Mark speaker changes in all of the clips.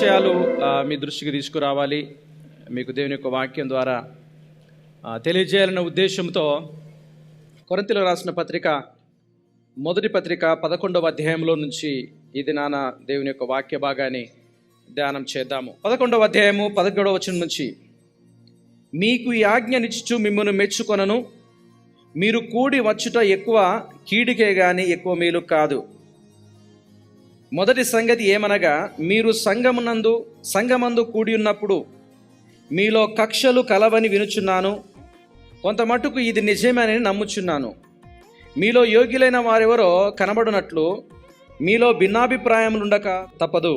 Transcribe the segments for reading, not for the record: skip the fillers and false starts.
Speaker 1: విషయాలు మీ దృష్టికి తీసుకురావాలి, మీకు దేవుని యొక్క వాక్యం ద్వారా తెలియజేయాలన్న ఉద్దేశంతో కొరింథీయులకు రాసిన పత్రిక మొదటి పత్రిక 11వ అధ్యాయంలో నుంచి ఈ దినాన దేవుని యొక్క వాక్య భాగాన్ని ధ్యానం చేద్దాము. 11వ అధ్యాయము 11వ వచనం నుంచి, మీకు ఈ ఆజ్ఞనిచ్చు మిమ్మల్ని మెచ్చుకొనను, మీరు కూడి వచ్చుట ఎక్కువ కీడికే గాని ఎక్కువ మేలు కాదు. మొదటి సంగతి ఏమనగా, మీరు సంఘమందు కూడి ఉన్నప్పుడు మీలో కక్షలు కలవని వినుచున్నాను. కొంత మటుకు ఇది నిజమేనని నమ్ముచున్నాను. మీలో యోగ్యులైన వారెవరో కనబడునట్లు మీలో భిన్నాభిప్రాయములుండక తప్పదు.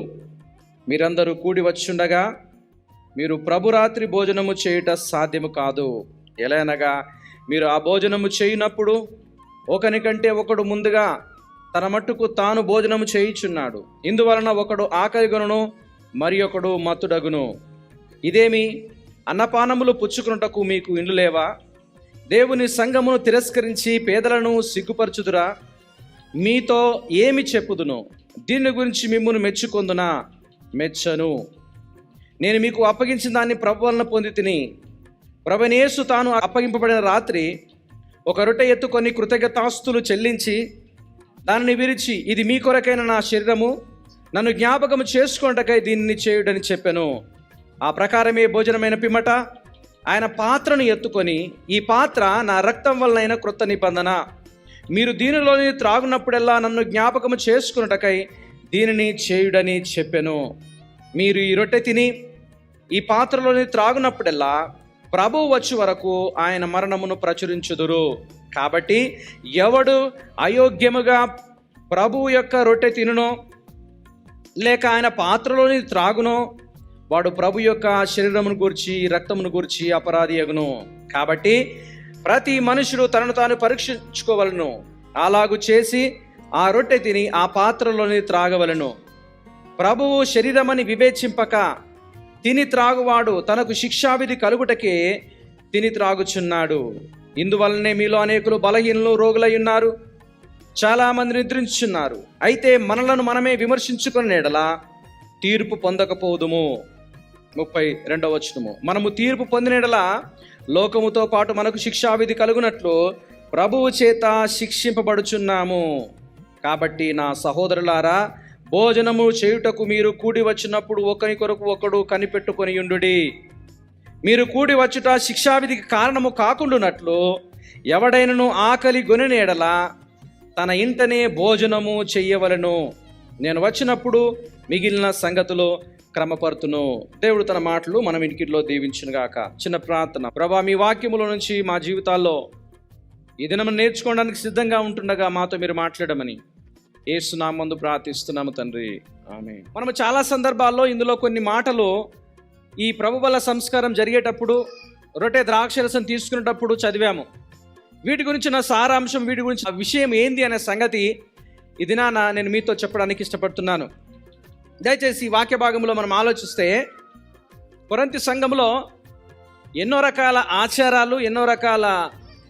Speaker 1: మీరందరూ కూడి వచ్చుండగా మీరు ప్రభురాత్రి భోజనము చేయుట సాధ్యము కాదు. ఎలానగా మీరు ఆ భోజనము చేయునప్పుడు ఒకనికంటే ఒకడు ముందుగా తన మట్టుకు తాను భోజనము చేయుచున్నాడు. ఇందువలన ఒకడు ఆకలిగొనును, మరి ఒకడు మత్తుడగును. ఇదేమి, అన్నపానములు పుచ్చుకున్నటకు మీకు ఇండ్లు లేవా? దేవుని సంఘమును తిరస్కరించి పేదలను సిగ్గుపరచుదురా? మీతో ఏమి చెప్పుదును? దీని గురించి మిమ్మును మెచ్చుకొందునా? మెచ్చను. నేను మీకు అప్పగించిన దాన్ని ప్రభు వలన పొంది తిని, ప్రభువైన యేసు తాను అప్పగింపబడిన రాత్రి ఒక రొట్టె ఎత్తుకొని కృతజ్ఞతాస్తులు చెల్లించి దానిని విరిచి, ఇది మీ కొరకైన నా శరీరము, నన్ను జ్ఞాపకము చేసుకొనుటకై దీనిని చేయుడని చెప్పెను. ఆ ప్రకారమే భోజనమైన పిమ్మట ఆయన పాత్రను ఎత్తుకొని, ఈ పాత్ర నా రక్తం వలనైన క్రొత్త నిబంధన. మీరు దీనిలోని త్రాగునప్పుడల్లా నన్ను జ్ఞాపకము చేసుకొనుటకై దీనిని చేయుడని చెప్పెను. మీరు ఈ రొట్టె తిని ఈ పాత్రలోని త్రాగునప్పుడల్లా ప్రభువు వచ్చే వరకు ఆయన మరణమును ప్రచురించుదురు. కాబట్టి ఎవడు అయోగ్యముగా ప్రభువు యొక్క రొట్టె తినునో లేక ఆయన పాత్రలోని త్రాగునో వాడు ప్రభు యొక్క శరీరమును గూర్చి రక్తమును గూర్చి అపరాధి అగును. కాబట్టి ప్రతి మనుషుడు తనను తాను పరీక్షించుకోవలను. అలాగు చేసి ఆ రొట్టె తిని ఆ పాత్రలోని త్రాగవలను. ప్రభువు శరీరమని వివేచింపక తిని త్రాగువాడు తనకు శిక్షావిధి కలుగుటకే తిని త్రాగుచున్నాడు. ఇందువలనే మీలో అనేకులు బలహీనులు, రోగులై ఉన్నారు, చాలామంది నిద్రించుచున్నారు. అయితే మనలను మనమే విమర్శించుకునే ఎడల తీర్పు పొందకపోదుము. 32వ వచనము, మనము తీర్పు పొందిన ఎడల లోకముతో పాటు మనకు శిక్షావిధి కలుగునట్లు ప్రభువు చేత శిక్షింపబడుచున్నాము. కాబట్టి నా సహోదరులారా, భోజనము చేయుటకు మీరు కూడి వచ్చినప్పుడు ఒకరి కొరకు ఒకడు కనిపెట్టుకొని ఉండుడి. మీరు కూడి వచ్చుట శిక్షావిధికి కారణము కాకుండానట్లు ఎవడైనను ఆకలి గొనిన ఎడల తన ఇంటనే భోజనము చెయ్యవలెను. నేను వచ్చినప్పుడు మిగిలిన సంగతులు క్రమపరుతును. దేవుడు తన మాటలు మనం ఇంటిలో దీవించునుగాక. చిన్న ప్రార్థన. ప్రభా, మీ వాక్యముల నుంచి మా జీవితాల్లో ఈ దినం నేర్చుకోవడానికి సిద్ధంగా ఉంటుండగా మాతో మీరు మాట్లాడమని యేసు నామమున ప్రార్థిస్తున్నాము తండ్రి, ఆమేన్. మనము చాలా సందర్భాల్లో ఇందులో కొన్ని మాటలు ఈ ప్రభు బల సంస్కారం జరిగేటప్పుడు, రొట్టె ద్రాక్షరసం తీసుకునేటప్పుడు చదివాము. వీటి గురించి నా సారాంశం, వీటి గురించి ఆ విషయం ఏంది అనే సంగతి ఈ దినాన నేను మీతో చెప్పడానికి ఇష్టపడుతున్నాను. దయచేసి ఈ వాక్య భాగంలో మనం ఆలోచిస్తే, కొరింథీ సంఘంలో ఎన్నో రకాల ఆచారాలు, ఎన్నో రకాల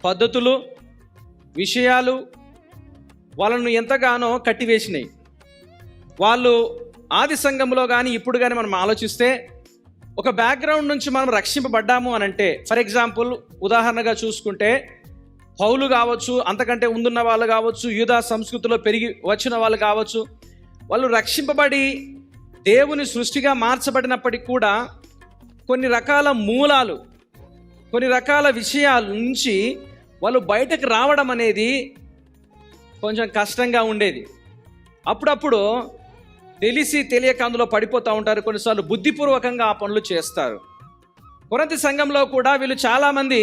Speaker 1: పద్ధతులు, విషయాలు వాళ్ళను ఎంతగానో కట్టివేసినాయి. వాళ్ళు ఆది సంఘంలో కానీ ఇప్పుడు కానీ మనం ఆలోచిస్తే, ఒక బ్యాక్గ్రౌండ్ నుంచి మనం రక్షింపబడ్డాము అని అంటే, ఫర్ ఎగ్జాంపుల్ ఉదాహరణగా చూసుకుంటే పౌలు కావచ్చు, అంతకంటే ముందున్న వాళ్ళు కావచ్చు, యూదా సంస్కృతిలో పెరిగి వచ్చిన వాళ్ళు కావచ్చు, వాళ్ళు రక్షింపబడి దేవుని సృష్టిగా మార్చబడినప్పటికీ కూడా కొన్ని రకాల మూలాలు, కొన్ని రకాల విషయాల నుంచి వాళ్ళు బయటకు రావడం అనేది కొంచెం కష్టంగా ఉండేది. అప్పుడప్పుడు తెలిసి తెలియక అందులో పడిపోతూ ఉంటారు. కొన్నిసార్లు బుద్ధిపూర్వకంగా ఆ పనులు చేస్తారు. కొరింథీ సంఘంలో కూడా వీళ్ళు చాలామంది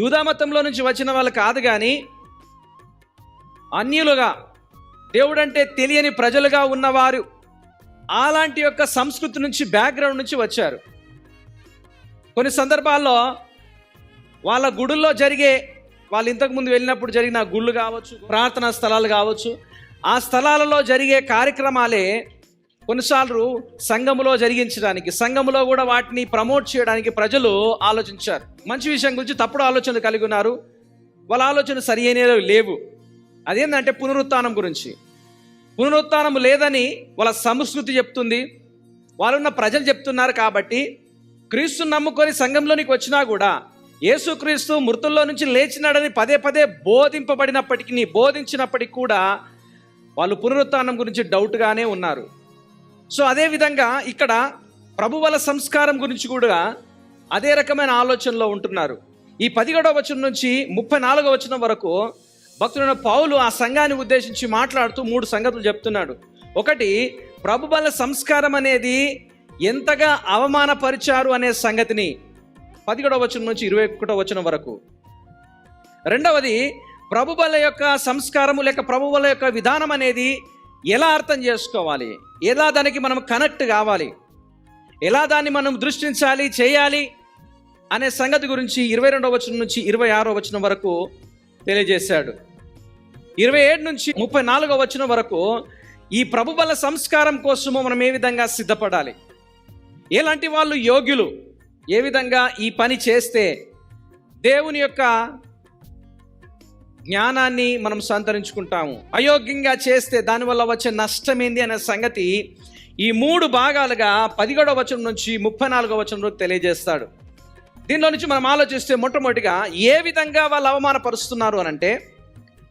Speaker 1: యూదా మతంలో నుంచి వచ్చిన వాళ్ళు కాదు, కానీ అన్యులుగా, దేవుడంటే తెలియని ప్రజలుగా ఉన్నవారు, అలాంటి యొక్క సంస్కృతి నుంచి, బ్యాక్గ్రౌండ్ నుంచి వచ్చారు. కొన్ని సందర్భాల్లో వాళ్ళ గుడుల్లో జరిగే, వాళ్ళు ఇంతకుముందు వెళ్ళినప్పుడు జరిగిన గుళ్ళు కావచ్చు, ప్రార్థనా స్థలాలు కావచ్చు, ఆ స్థలాలలో జరిగే కార్యక్రమాలే కొన్నిసార్లు సంఘములో జరిగించడానికి, సంఘములో కూడా వాటిని ప్రమోట్ చేయడానికి ప్రజలు ఆలోచించారు. మంచి విషయం గురించి తప్పుడు ఆలోచనలు కలిగి ఉన్నారు. వాళ్ళ ఆలోచన సరి అయినవి లేవు. అదేంటంటే పునరుత్థానం గురించి. పునరుత్థానం లేదని వాళ్ళ సంస్కృతి చెప్తుంది. వాళ్ళున్న ప్రజలు చెప్తున్నారు కాబట్టి క్రీస్తుని నమ్ముకొని సంఘంలోనికి వచ్చినా కూడా యేసుక్రీస్తు మృతుల్లో నుంచి లేచినాడని పదే పదే బోధించినప్పటికీ కూడా వాళ్ళు పునరుత్థానం గురించి డౌట్గానే ఉన్నారు. సో అదేవిధంగా ఇక్కడ ప్రభువల సంస్కారం గురించి కూడా అదే రకమైన ఆలోచనలో ఉంటున్నారు. ఈ 17వ వచనం నుంచి 34వ వచనం వరకు భక్తుడైన పౌలు ఆ సంఘాన్ని ఉద్దేశించి మాట్లాడుతూ 3 సంగతులు చెప్తున్నాడు. ఒకటి, ప్రభువల సంస్కారం అనేది ఎంతగా అవమానపరిచారు అనే సంగతిని 17వ వచనం నుంచి 21వ వచనం వరకు. రెండవది, ప్రభువుల యొక్క సంస్కారము లేక ప్రభువుల యొక్క విధానం అనేది ఎలా అర్థం చేసుకోవాలి, ఎలా దానికి మనం కనెక్ట్ కావాలి, ఎలా దాన్ని మనం దృష్టించాలి చేయాలి అనే సంగతి గురించి 22వ వచనం నుంచి 26వ వచనం వరకు తెలియజేశాడు. 27 నుంచి 34వ వచనం వరకు ఈ ప్రభువుల సంస్కారం కోసము మనం ఏ విధంగా సిద్ధపడాలి, ఎలాంటి వాళ్ళు యోగ్యులు, ఏ విధంగా ఈ పని చేస్తే దేవుని యొక్క జ్ఞానాన్ని మనం సంతరించుకుంటాము, అయోగ్యంగా చేస్తే దానివల్ల వచ్చే నష్టం ఏంది అనే సంగతి ఈ 3 భాగాలుగా 17వ వచనం నుంచి 34వ వచనంలో తెలియజేస్తాడు. దీనిలో నుంచి మనం ఆలోచిస్తే మొట్టమొదటిగా ఏ విధంగా వాళ్ళు అవమానపరుస్తున్నారు అని అంటే,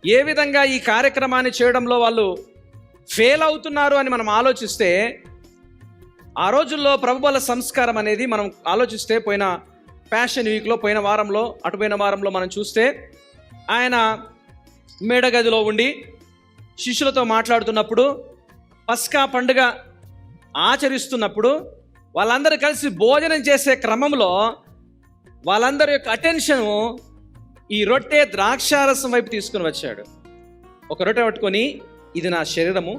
Speaker 1: ఏ విధంగా ఈ కార్యక్రమాన్ని చేయడంలో వాళ్ళు ఫెయిల్ అవుతున్నారు అని మనం ఆలోచిస్తే, ఆ రోజుల్లో ప్రభువుల సంస్కారం అనేది మనం ఆలోచిస్తే పోయిన ప్యాషన్ వీక్లో పోయిన వారంలో మనం చూస్తే ఆయన మేడగదిలో ఉండి శిష్యులతో మాట్లాడుతున్నప్పుడు, పస్కా పండుగ ఆచరిస్తున్నప్పుడు వాళ్ళందరూ కలిసి భోజనం చేసే క్రమంలో వాళ్ళందరి యొక్క అటెన్షను ఈ రొట్టె ద్రాక్షారసం వైపు తీసుకుని వచ్చాడు. ఒక రొట్టె పట్టుకొని, ఇది నా శరీరము,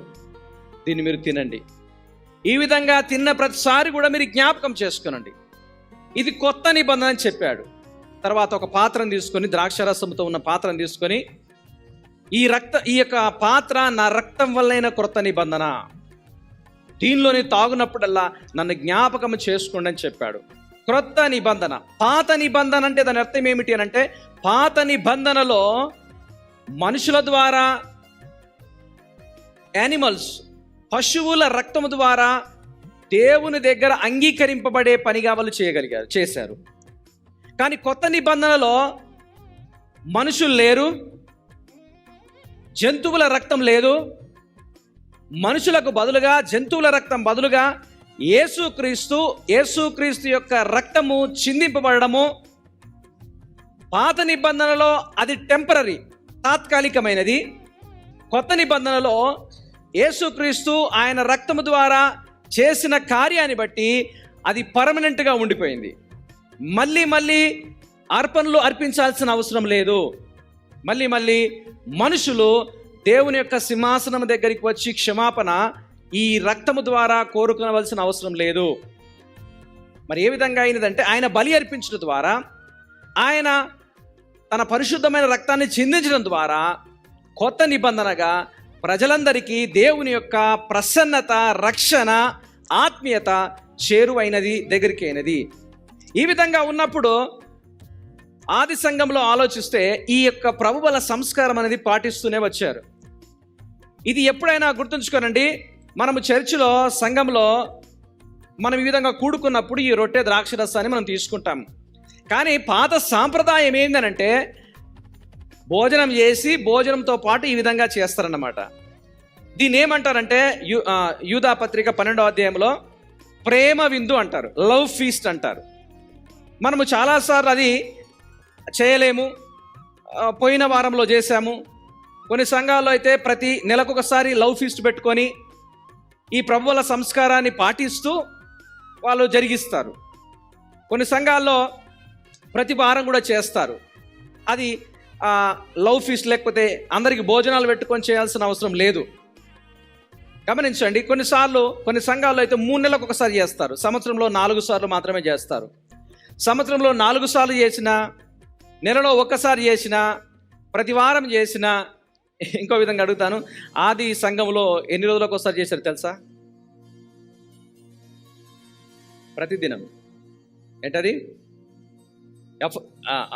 Speaker 1: దీన్ని మీరు తినండి, ఈ విధంగా తిన్న ప్రతిసారి కూడా మీరు జ్ఞాపకం చేసుకునండి, ఇది కొత్త నిబంధన అని చెప్పాడు. తర్వాత ఒక పాత్రను తీసుకొని, ద్రాక్షారసంతో ఉన్న పాత్రను తీసుకొని, ఈ యొక్క పాత్ర నా రక్తం వల్లైన క్రొత్త నిబంధన, దీనిలోని తాగునప్పుడల్లా నన్ను జ్ఞాపకం చేసుకోండి అని చెప్పాడు. క్రొత్త నిబంధన. పాత నిబంధన అంటే దాని అర్థం ఏమిటి అని అంటే, పాత నిబంధనలో మనుషుల ద్వారా, యానిమల్స్ పశువుల రక్తము ద్వారా దేవుని దగ్గర అంగీకరింపబడే పనిగా వాళ్ళు చేశారు. కానీ కొత్త నిబంధనలో మనుషులు లేరు, జంతువుల రక్తం లేదు, మనుషులకు బదులుగా జంతువుల రక్తం బదులుగా యేసుక్రీస్తు యొక్క రక్తము చిందింపబడము. పాత నిబంధనలో అది టెంపరరీ, తాత్కాలికమైనది. కొత్త నిబంధనలో యేసుక్రీస్తు ఆయన రక్తము ద్వారా చేసిన కార్యాన్ని బట్టి అది పర్మనెంట్గా ఉండిపోయింది. మళ్ళీ అర్పణలు అర్పించాల్సిన అవసరం లేదు. మళ్ళీ మనుషులు దేవుని యొక్క సింహాసనం దగ్గరికి వచ్చి క్షమాపణ ఈ రక్తము ద్వారా కోరుకోవలసిన అవసరం లేదు. మరి ఏ విధంగా అయినదంటే, ఆయన బలి అర్పించడం ద్వారా, ఆయన తన పరిశుద్ధమైన రక్తాన్ని చిందించడం ద్వారా కొత్త నిబంధనగా ప్రజలందరికీ దేవుని యొక్క ప్రసన్నత, రక్షణ, ఆత్మీయత చేరువైనది, దగ్గరికి అయినది. ఈ విధంగా ఉన్నప్పుడు ఆది సంఘంలో ఆలోచిస్తే ఈ యొక్క ప్రభువుల సంస్కారం అనేది పాటిస్తూనే వచ్చారు. ఇది ఎప్పుడైనా గుర్తుంచుకోనండి, మనము చర్చిలో, సంఘంలో మనం ఈ విధంగా కూడుకున్నప్పుడు ఈ రొట్టె ద్రాక్షరసాన్ని మనం తీసుకుంటాం. కానీ పాత సాంప్రదాయం ఏందనంటే, భోజనం చేసి భోజనంతో పాటు ఈ విధంగా చేస్తారన్నమాట. దీన్ని ఏమంటారంటే, యూదా పత్రిక 12వ అధ్యాయంలో ప్రేమ విందు అంటారు, లవ్ ఫీస్ట్ అంటారు. మనము చాలాసార్లు అది చేయలేము. పోయిన వారంలో చేశాము. కొన్ని సంఘాల్లో అయితే ప్రతి నెలకొకసారి లవ్ ఫీస్ట్ పెట్టుకొని ఈ ప్రభువుల సంస్కారాన్ని పాటిస్తూ వాళ్ళు జరిగిస్తారు. కొన్ని సంఘాల్లో ప్రతి వారం కూడా చేస్తారు. అది లవ్ ఫీస్ట్, లేకపోతే అందరికి భోజనాలు పెట్టుకొని చేయాల్సిన అవసరం లేదు. గమనించండి, కొన్ని సంఘాల్లో అయితే 3 నెలలకు ఒకసారి చేస్తారు. సంవత్సరంలో 4 సార్లు మాత్రమే చేస్తారు. సంవత్సరంలో 4 సార్లు చేసినా, నెలలో ఒక్కసారి చేసినా, ప్రతి వారం చేసినా. ఇంకో విధంగా అడుగుతాను, ఆది సంఘంలో ఎన్ని రోజులకు ఒకసారి చేశారు తెలుసా? ప్రతిదినం. ఏంటది?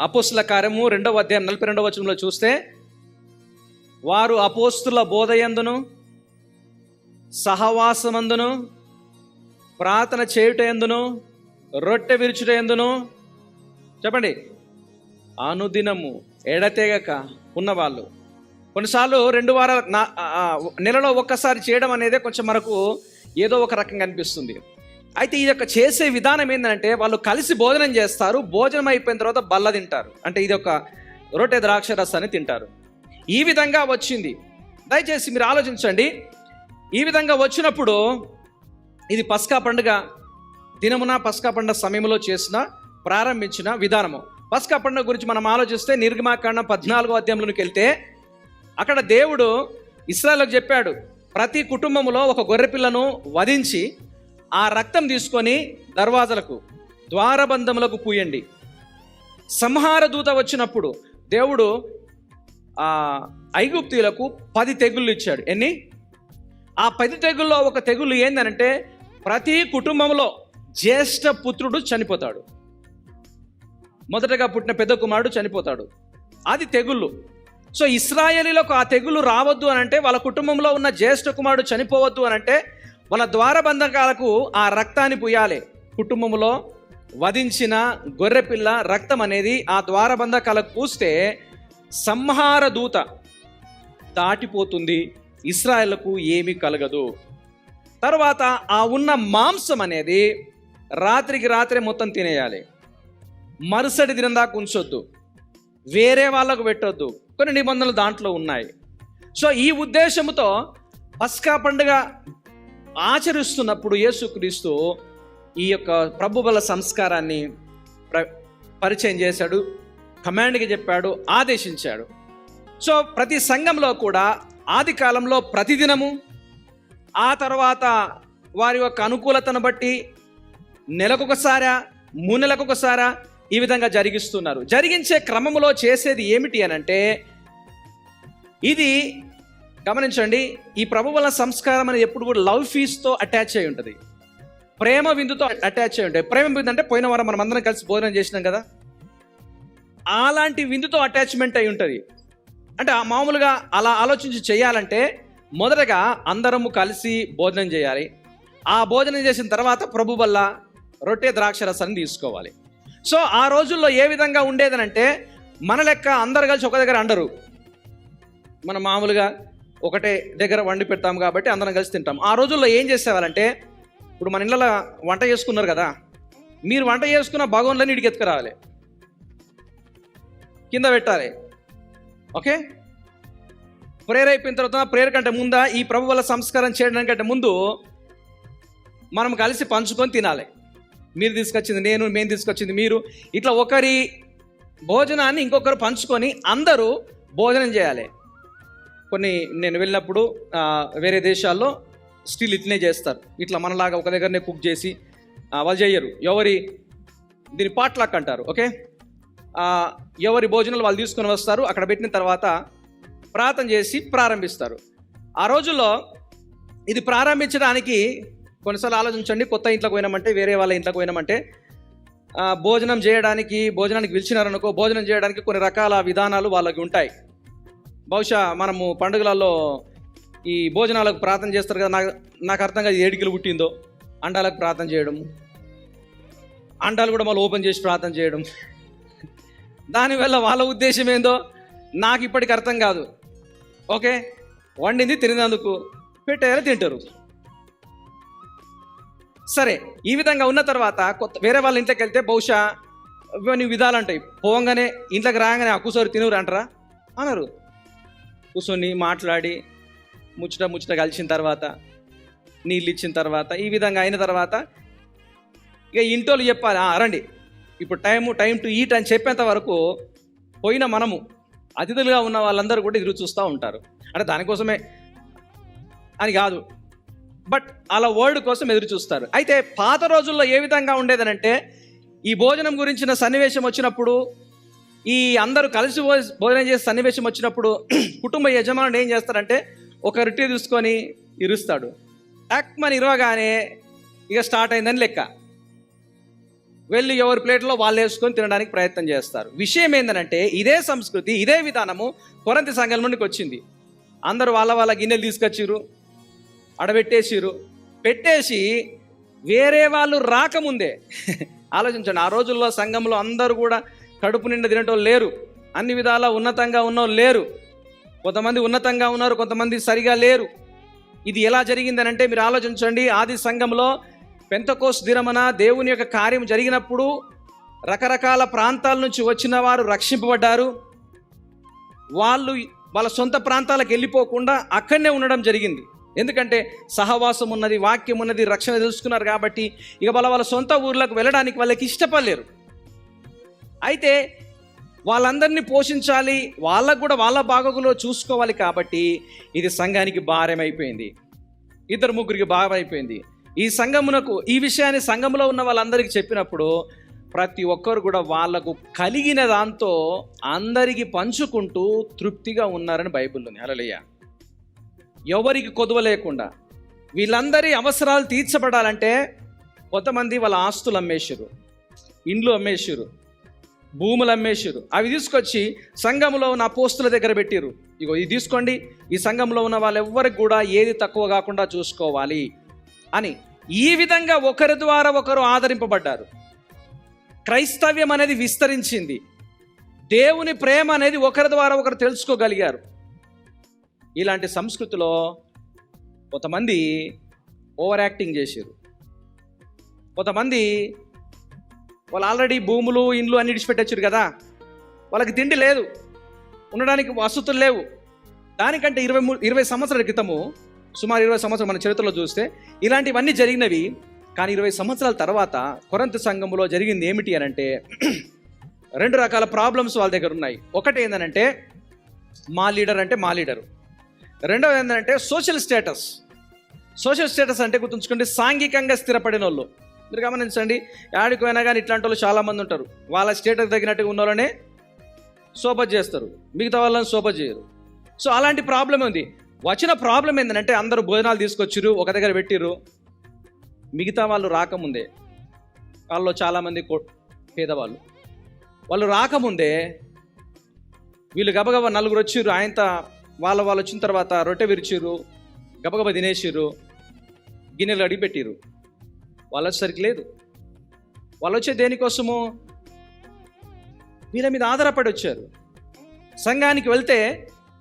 Speaker 1: అపోస్తుల కార్యము 2వ అధ్యాయం 42వ వచనంలో చూస్తే, వారు అపోస్తుల బోధయందును సహవాసమందును ప్రార్థన చేయుట ఎందును, రొట్టె విరుచుట ఎందును, చెప్పండి, అనుదినము ఎడతెగక ఉన్నవాళ్ళు. కొన్నిసార్లు 2 వారాలు నెలలో ఒక్కసారి చేయడం అనేది కొంచెం మనకు ఏదో ఒక రకంగా అనిపిస్తుంది. అయితే ఈ యొక్క చేసే విధానం ఏంటంటే, వాళ్ళు కలిసి భోజనం చేస్తారు, భోజనం అయిపోయిన తర్వాత బల్ల తింటారు. అంటే ఇది ఒక రొట్టె ద్రాక్ష రసాన్ని తింటారు. ఈ విధంగా వచ్చింది. దయచేసి మీరు ఆలోచించండి. ఈ విధంగా వచ్చినప్పుడు ఇది పస్కా పండుగ దినమున, పస్కా పండుగ సమయంలో ప్రారంభించిన విధానము. పస్కా పండుగ గురించి మనం ఆలోచిస్తే నిర్గమాకాండం 14వ అధ్యాయంలోకి వెళ్తే అక్కడ దేవుడు ఇశ్రాయేలుకు చెప్పాడు, ప్రతి కుటుంబంలో ఒక గొర్రెపిల్లను వధించి ఆ రక్తం తీసుకొని దర్వాజలకు, ద్వారబంధములకు పూయండి. సంహార దూత వచ్చినప్పుడు దేవుడు ఐగుప్తీయులకు 10 తెగుళ్ళు ఇచ్చాడు. ఎన్ని? ఆ 10 తెగుల్లో ఒక తెగుళ్ళు ఏందనంటే, ప్రతి కుటుంబంలో జ్యేష్ఠ పుత్రుడు చనిపోతాడు. మొదటగా పుట్టిన పెద్ద కుమారుడు చనిపోతాడు. అది తెగుళ్ళు. సో ఇశ్రాయేలీలకు ఆ తెగులు రావద్దు అనంటే, వాళ్ళ కుటుంబంలో ఉన్న జ్యేష్ఠ కుమారుడు చనిపోవద్దు అనంటే వాళ్ళ ద్వారబంధకాలకు ఆ రక్తాన్ని పూయాలి. కుటుంబంలో వధించిన గొర్రెపిల్ల రక్తం అనేది ఆ ద్వారబంధకాలకు పూస్తే సంహార దూత దాటిపోతుంది, ఇశ్రాయేలుకు ఏమీ కలగదు. తర్వాత ఆ ఉన్న మాంసం అనేది రాత్రికి రాత్రే మొత్తం తినేయాలి. మరుసటి దినం దాకా ఉంచొద్దు, వేరే వాళ్ళకు పెట్టొద్దు. కొన్ని నిబంధనలు దాంట్లో ఉన్నాయి. సో ఈ ఉద్దేశంతో పస్కా పండుగ ఆచరిస్తున్నప్పుడు యేసుక్రీస్తు ఈ యొక్క ప్రభుబల సంస్కారాన్ని పరిచయం చేశాడు, కమాండ్కి చెప్పాడు, ఆదేశించాడు. సో ప్రతి సంఘంలో కూడా ఆది కాలంలో ప్రతిదినము, ఆ తర్వాత వారి యొక్క అనుకూలతను బట్టి నెలకొకసారా, 3 నెలలకొకసారా ఈ విధంగా జరిగిస్తున్నారు. జరిగించే క్రమంలో చేసేది ఏమిటి అనంటే, ఇది గమనించండి, ఈ ప్రభువుల సంస్కారం అనేది ఎప్పుడు కూడా లవ్ ఫీస్తో అటాచ్ అయి ఉంటుంది, ప్రేమ విందుతో అటాచ్ అయి ఉంటుంది. ప్రేమ విందు అంటే పోయిన వారం మనం అందరం కలిసి భోజనం చేసినాం కదా, అలాంటి విందుతో అటాచ్మెంట్ అయి ఉంటుంది. అంటే మామూలుగా అలా ఆలోచించి చేయాలంటే మొదటగా అందరము కలిసి భోజనం చేయాలి. ఆ భోజనం చేసిన తర్వాత ప్రభు వల్ల రొట్టె ద్రాక్ష రసాన్ని తీసుకోవాలి. సో ఆ రోజుల్లో ఏ విధంగా ఉండేదనంటే, మన లెక్క అందరు కలిసి ఒక దగ్గర అండరు. మనం మామూలుగా ఒకటే దగ్గర వండి పెడతాం కాబట్టి అందరం కలిసి తింటాం. ఆ రోజుల్లో ఏం చేసేవాళ్ళంటే, ఇప్పుడు మన ఇళ్ళలో వంట చేసుకున్నారు కదా, మీరు వంట చేసుకున్న భగవన్లని ఇడికి ఎత్తుకురావాలి, కింద పెట్టాలి. ఓకే, ప్రేయర్ అయిపోయిన తర్వాత, ప్రేయర్ కంటే ముందా ఈ ప్రభు వల్ల సంస్కారం చేయడానికంటే ముందు మనం కలిసి పంచుకొని తినాలి. మీరు తీసుకొచ్చింది నేను, మేము తీసుకొచ్చింది మీరు, ఇట్లా ఒకరి భోజనాన్ని ఇంకొకరు పంచుకొని అందరూ భోజనం చేయాలి. కొన్ని నేను వెళ్ళినప్పుడు వేరే దేశాల్లో స్టిల్ ఇట్లనే చేస్తారు. ఇట్లా మనలాగా ఒక దగ్గరనే కుక్ చేసి వాళ్ళు చేయరు. దీని పాట్లాక్ అంటారు. ఓకే, ఎవరి భోజనాలు వాళ్ళు తీసుకొని వస్తారు, అక్కడ పెట్టిన తర్వాత ప్రార్థన చేసి ప్రారంభిస్తారు. ఆ రోజుల్లో ఇది ప్రారంభించడానికి కొన్నిసార్లు ఆలోచించండి, కొత్త ఇంట్లోకి పోయినామంటే, వేరే వాళ్ళ ఇంట్లోకి పోయినామంటే, భోజనానికి పిలిచినారనుకో, భోజనం చేయడానికి కొన్ని రకాల విధానాలు వాళ్ళకి ఉంటాయి. బహుశా మనము పండుగలలో ఈ భోజనాలకు ప్రార్థన చేస్తారు కదా, నాకు అర్థం కాదు 7 కిలో పుట్టిందో, అండాలకు ప్రార్థన చేయడం, అండాలు కూడా మళ్ళీ ఓపెన్ చేసి ప్రార్థన చేయడం, దానివల్ల వాళ్ళ ఉద్దేశం ఏందో నాకు ఇప్పటికి అర్థం కాదు. ఓకే, వండింది తినేందుకు పెట్టేయాలి, తింటారు. సరే, ఈ విధంగా ఉన్న తర్వాత వేరే వాళ్ళ ఇంట్లోకి వెళ్తే బహుశా ఇవన్నీ విధాలు ఉంటాయి. పోగానే ఇంట్లోకి రాగానే ఆ కూర్చొని తినరు అంటారా? అనరు. కూర్చొని మాట్లాడి ముచ్చట కలిసిన తర్వాత, నీళ్ళు ఇచ్చిన తర్వాత, ఈ విధంగా అయిన తర్వాత ఇక ఇంటోళ్ళు చెప్పాలి, రండి ఇప్పుడు టైం టు ఈట్ అని చెప్పేంత వరకు పోయిన మనము అతిథులుగా ఉన్న వాళ్ళందరూ కూడా ఎదురు చూస్తూ ఉంటారు. అంటే దానికోసమే అని కాదు, బట్ అలా వర్డ్ కోసం ఎదురు చూస్తారు. అయితే పాత రోజుల్లో ఏ విధంగా ఉండేదనంటే, ఈ భోజనం గురించిన సన్నివేశం వచ్చినప్పుడు, ఈ అందరూ కలిసి భోజనం చేసే సన్నివేశం వచ్చినప్పుడు కుటుంబ యజమానుడు ఏం చేస్తారంటే, ఒక రొట్టె తీసుకొని ఇరుస్తాడు. టక్మని ఇరవగానే ఇక స్టార్ట్ అయిందని లెక్క. వెళ్ళి ఎవరి ప్లేట్లో వాళ్ళు వేసుకొని తినడానికి ప్రయత్నం చేస్తారు. విషయం ఏంటంటే, ఇదే సంస్కృతి, ఇదే విధానము కొరింథీ సంఘం నుండికి వచ్చింది. అందరూ వాళ్ళ గిన్నెలు తీసుకొచ్చిర్రు, అడబెట్టేసిర్రు, పెట్టేసి వేరే వాళ్ళు రాకముందే ఆలోచించండి. ఆ రోజుల్లో సంఘంలో అందరూ కూడా కడుపు నిండా తినేటోళ్ళు లేరు, అన్ని విధాలా ఉన్నతంగా ఉన్నోళ్ళు లేరు. కొంతమంది ఉన్నతంగా ఉన్నారు, కొంతమంది సరిగా లేరు. ఇది ఎలా జరిగిందనంటే మీరు ఆలోచించండి. ఆది సంఘంలో పెంతెకోస్తు దినమున దేవుని యొక్క కార్యం జరిగినప్పుడు రకరకాల ప్రాంతాల నుంచి వచ్చిన వారు రక్షింపబడ్డారు. వాళ్ళు వాళ్ళ సొంత ప్రాంతాలకు వెళ్ళిపోకుండా అక్కడనే ఉండడం జరిగింది. ఎందుకంటే సహవాసం ఉన్నది, వాక్యం ఉన్నది, రక్షణ తెలుసుకున్నారు కాబట్టి ఇక వాళ్ళ సొంత ఊర్లకు వెళ్ళడానికి వాళ్ళకి ఇష్టపడలేరు. అయితే వాళ్ళందరినీ పోషించాలి, వాళ్ళకు కూడా వాళ్ళ బాగోగులో చూసుకోవాలి కాబట్టి ఇది సంఘానికి భారం అయిపోయింది, 2-3 భారం అయిపోయింది. ఈ విషయాన్ని సంఘంలో ఉన్న వాళ్ళందరికీ చెప్పినప్పుడు ప్రతి ఒక్కరు కూడా వాళ్లకు కలిగిన దాంతో అందరికీ పంచుకుంటూ తృప్తిగా ఉన్నారని బైబిల్ ఉంది. హల్లెలూయా. ఎవరికి కొదువ లేకుండా వీళ్ళందరి అవసరాలు తీర్చబడాలంటే కొంతమంది వాళ్ళ ఆస్తులు అమ్మేశారు, ఇండ్లు అమ్మేశారు, భూములు అమ్మేశారు. అవి తీసుకొచ్చి సంఘంలో ఉన్న అపోస్తుల దగ్గర పెట్టిరు. ఇగో ఇది తీసుకోండి, ఈ సంఘంలో ఉన్న వాళ్ళు ఎవ్వరికి కూడా ఏది తక్కువ కాకుండా చూసుకోవాలి అని. ఈ విధంగా ఒకరి ద్వారా ఒకరు ఆదరింపబడ్డారు. క్రైస్తవ్యం అనేది విస్తరించింది. దేవుని ప్రేమ అనేది ఒకరి ద్వారా ఒకరు తెలుసుకోగలిగారు. ఇలాంటి సంస్కృతిలో కొంతమంది ఓవర్ యాక్టింగ్ చేశారు. కొంతమంది వాళ్ళు ఆల్రెడీ భూములు, ఇండ్లు అన్ని విడిచిపెట్టొచ్చారు కదా, వాళ్ళకి తిండి లేదు, ఉండడానికి వసతులు లేవు. దానికంటే 20 సంవత్సరాల క్రితము, సుమారు 20 సంవత్సరాలు మన చరిత్రలో చూస్తే ఇలాంటివన్నీ జరిగినవి. కానీ 20 సంవత్సరాల తర్వాత కొరింథీ సంఘంలో జరిగింది ఏమిటి అని అంటే 2 రకాల ప్రాబ్లమ్స్ వాళ్ళ దగ్గర ఉన్నాయి. ఒకటి ఏంటంటే మా లీడర్ అంటే మా లీడరు, రెండవది ఏంటంటే సోషల్ స్టేటస్ అంటే గుర్తుంచుకోండి, సాంఘికంగా స్థిరపడిన వాళ్ళు. మీరు గమనించండి, యాడికి పోయినా కానీ ఇట్లాంటి వాళ్ళు చాలామంది ఉంటారు. వాళ్ళ స్టేటస్ తగినట్టుగా ఉన్న వాళ్ళనే సోపత్ చేస్తారు, మిగతా వాళ్ళని సోపత్ చేయరు. సో అలాంటి ప్రాబ్లం ఉంది. వచ్చిన ప్రాబ్లం ఏంటంటే అందరూ భోజనాలు తీసుకొచ్చిర్రు, ఒక దగ్గర పెట్టిర్రు. మిగతా వాళ్ళు రాకముందే, వాళ్ళు చాలామంది పేదవాళ్ళు, వాళ్ళు రాకముందే వీళ్ళు గబగబా 4 వచ్చిర్రు. ఆయనత వాళ్ళు వచ్చిన తర్వాత రొట్టె విరిచిర్రు, గబగబా తినేసిర్రు, గిన్నెలు అడిగి పెట్టిర్రు. వాళ్ళు వచ్చేసరికి లేదు. వాళ్ళు వచ్చే దేనికోసము? వీళ్ళ మీద ఆధారపడి వచ్చారు. సంఘానికి వెళ్తే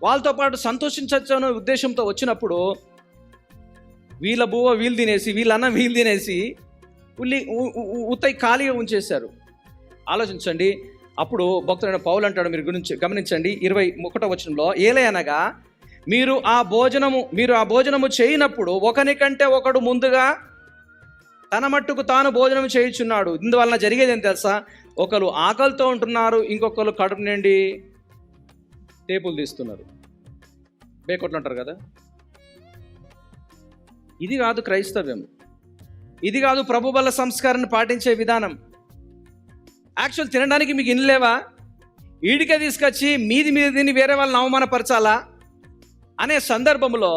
Speaker 1: వాళ్ళతో పాటు సంతోషించవచ్చు అనే ఉద్దేశంతో వచ్చినప్పుడు వీళ్ళ బువ్వ వీళ్ళు తినేసి, వీళ్ళ అన్నం వీళ్ళు తినేసి ఉత్తై ఖాళీగా ఉంచేశారు. ఆలోచించండి. అప్పుడు భక్తుడైన పౌలు అంటాడు, మీరు గమనించండి 21వ వచనంలో, ఏలయనగా మీరు ఆ భోజనము చేయనప్పుడు ఒకనికంటే ఒకడు ముందుగా తన మట్టుకు తాను భోజనం చేయుచున్నాడు. ఇందువలన జరిగేది ఏం తెలుసా? ఒకరు ఆకలితో ఉంటున్నారు, ఇంకొకరు కడుపు నిండి టేపులు తీస్తున్నారు, బేకొట్లు అంటారు కదా. ఇది కాదు క్రైస్తవ్యం, ఇది కాదు ప్రభు బల సంస్కారాన్ని పాటించే విధానం. యాక్చువల్ తినడానికి మీకు ఇల్లు లేవా? ఈడికే తీసుకొచ్చి మీది దీన్ని వేరే వాళ్ళని అవమానపరచాలా అనే సందర్భంలో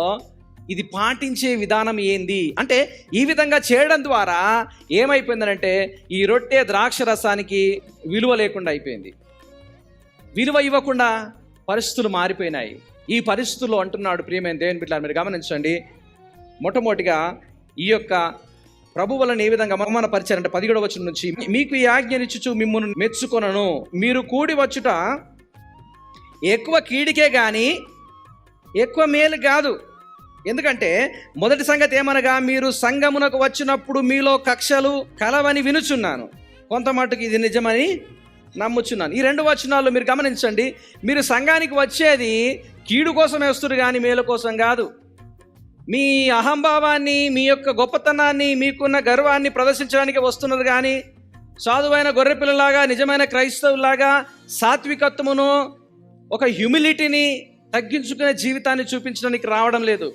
Speaker 1: ఇది పాటించే విధానం ఏంది అంటే, ఈ విధంగా చేయడం ద్వారా ఏమైపోయిందనంటే ఈ రొట్టె ద్రాక్ష రసానికి విలువ లేకుండా అయిపోయింది. విలువ ఇవ్వకుండా పరిస్థితులు మారిపోయినాయి. ఈ పరిస్థితుల్లో అంటున్నాడు ప్రియమైన దేవుని బిడ్డలారా, మీరు గమనించండి. మొట్టమొదటిగా ఈ యొక్క ప్రభువులను ఏ విధంగా అవమానపరిచారంటే 17వ వచనం నుంచి, మీకు ఈ ఆజ్ఞనిచ్చుచు మిమ్మును మెచ్చుకొనను, మీరు కూడి వచ్చుట ఎక్కువ కీడికే కానీ ఎక్కువ మేలు కాదు. ఎందుకంటే మొదటి సంగతి ఏమనగా, మీరు సంఘమునకు వచ్చినప్పుడు మీలో కక్షలు కలవని వినుచున్నాను, కొంత మటుకు ఇది నిజమని నమ్ముచున్నాను. ఈ 2 వచనాల్లో మీరు గమనించండి. మీరు సంఘానికి వచ్చేది కీడు కోసం వస్తున్నారు కానీ మేలు కోసం కాదు. మీ అహంభావాన్ని, మీ యొక్క గొప్పతనాన్ని, మీకున్న గర్వాన్ని ప్రదర్శించడానికి వస్తున్నారు కానీ సాధువైన గొర్రెపిల్లలాగా, నిజమైన క్రైస్తవులాగా సాత్వికత్వమును, ఒక హ్యూమిలిటీని తగ్గించుకునే జీవితాన్ని చూపించడానికి రావడం లేదు.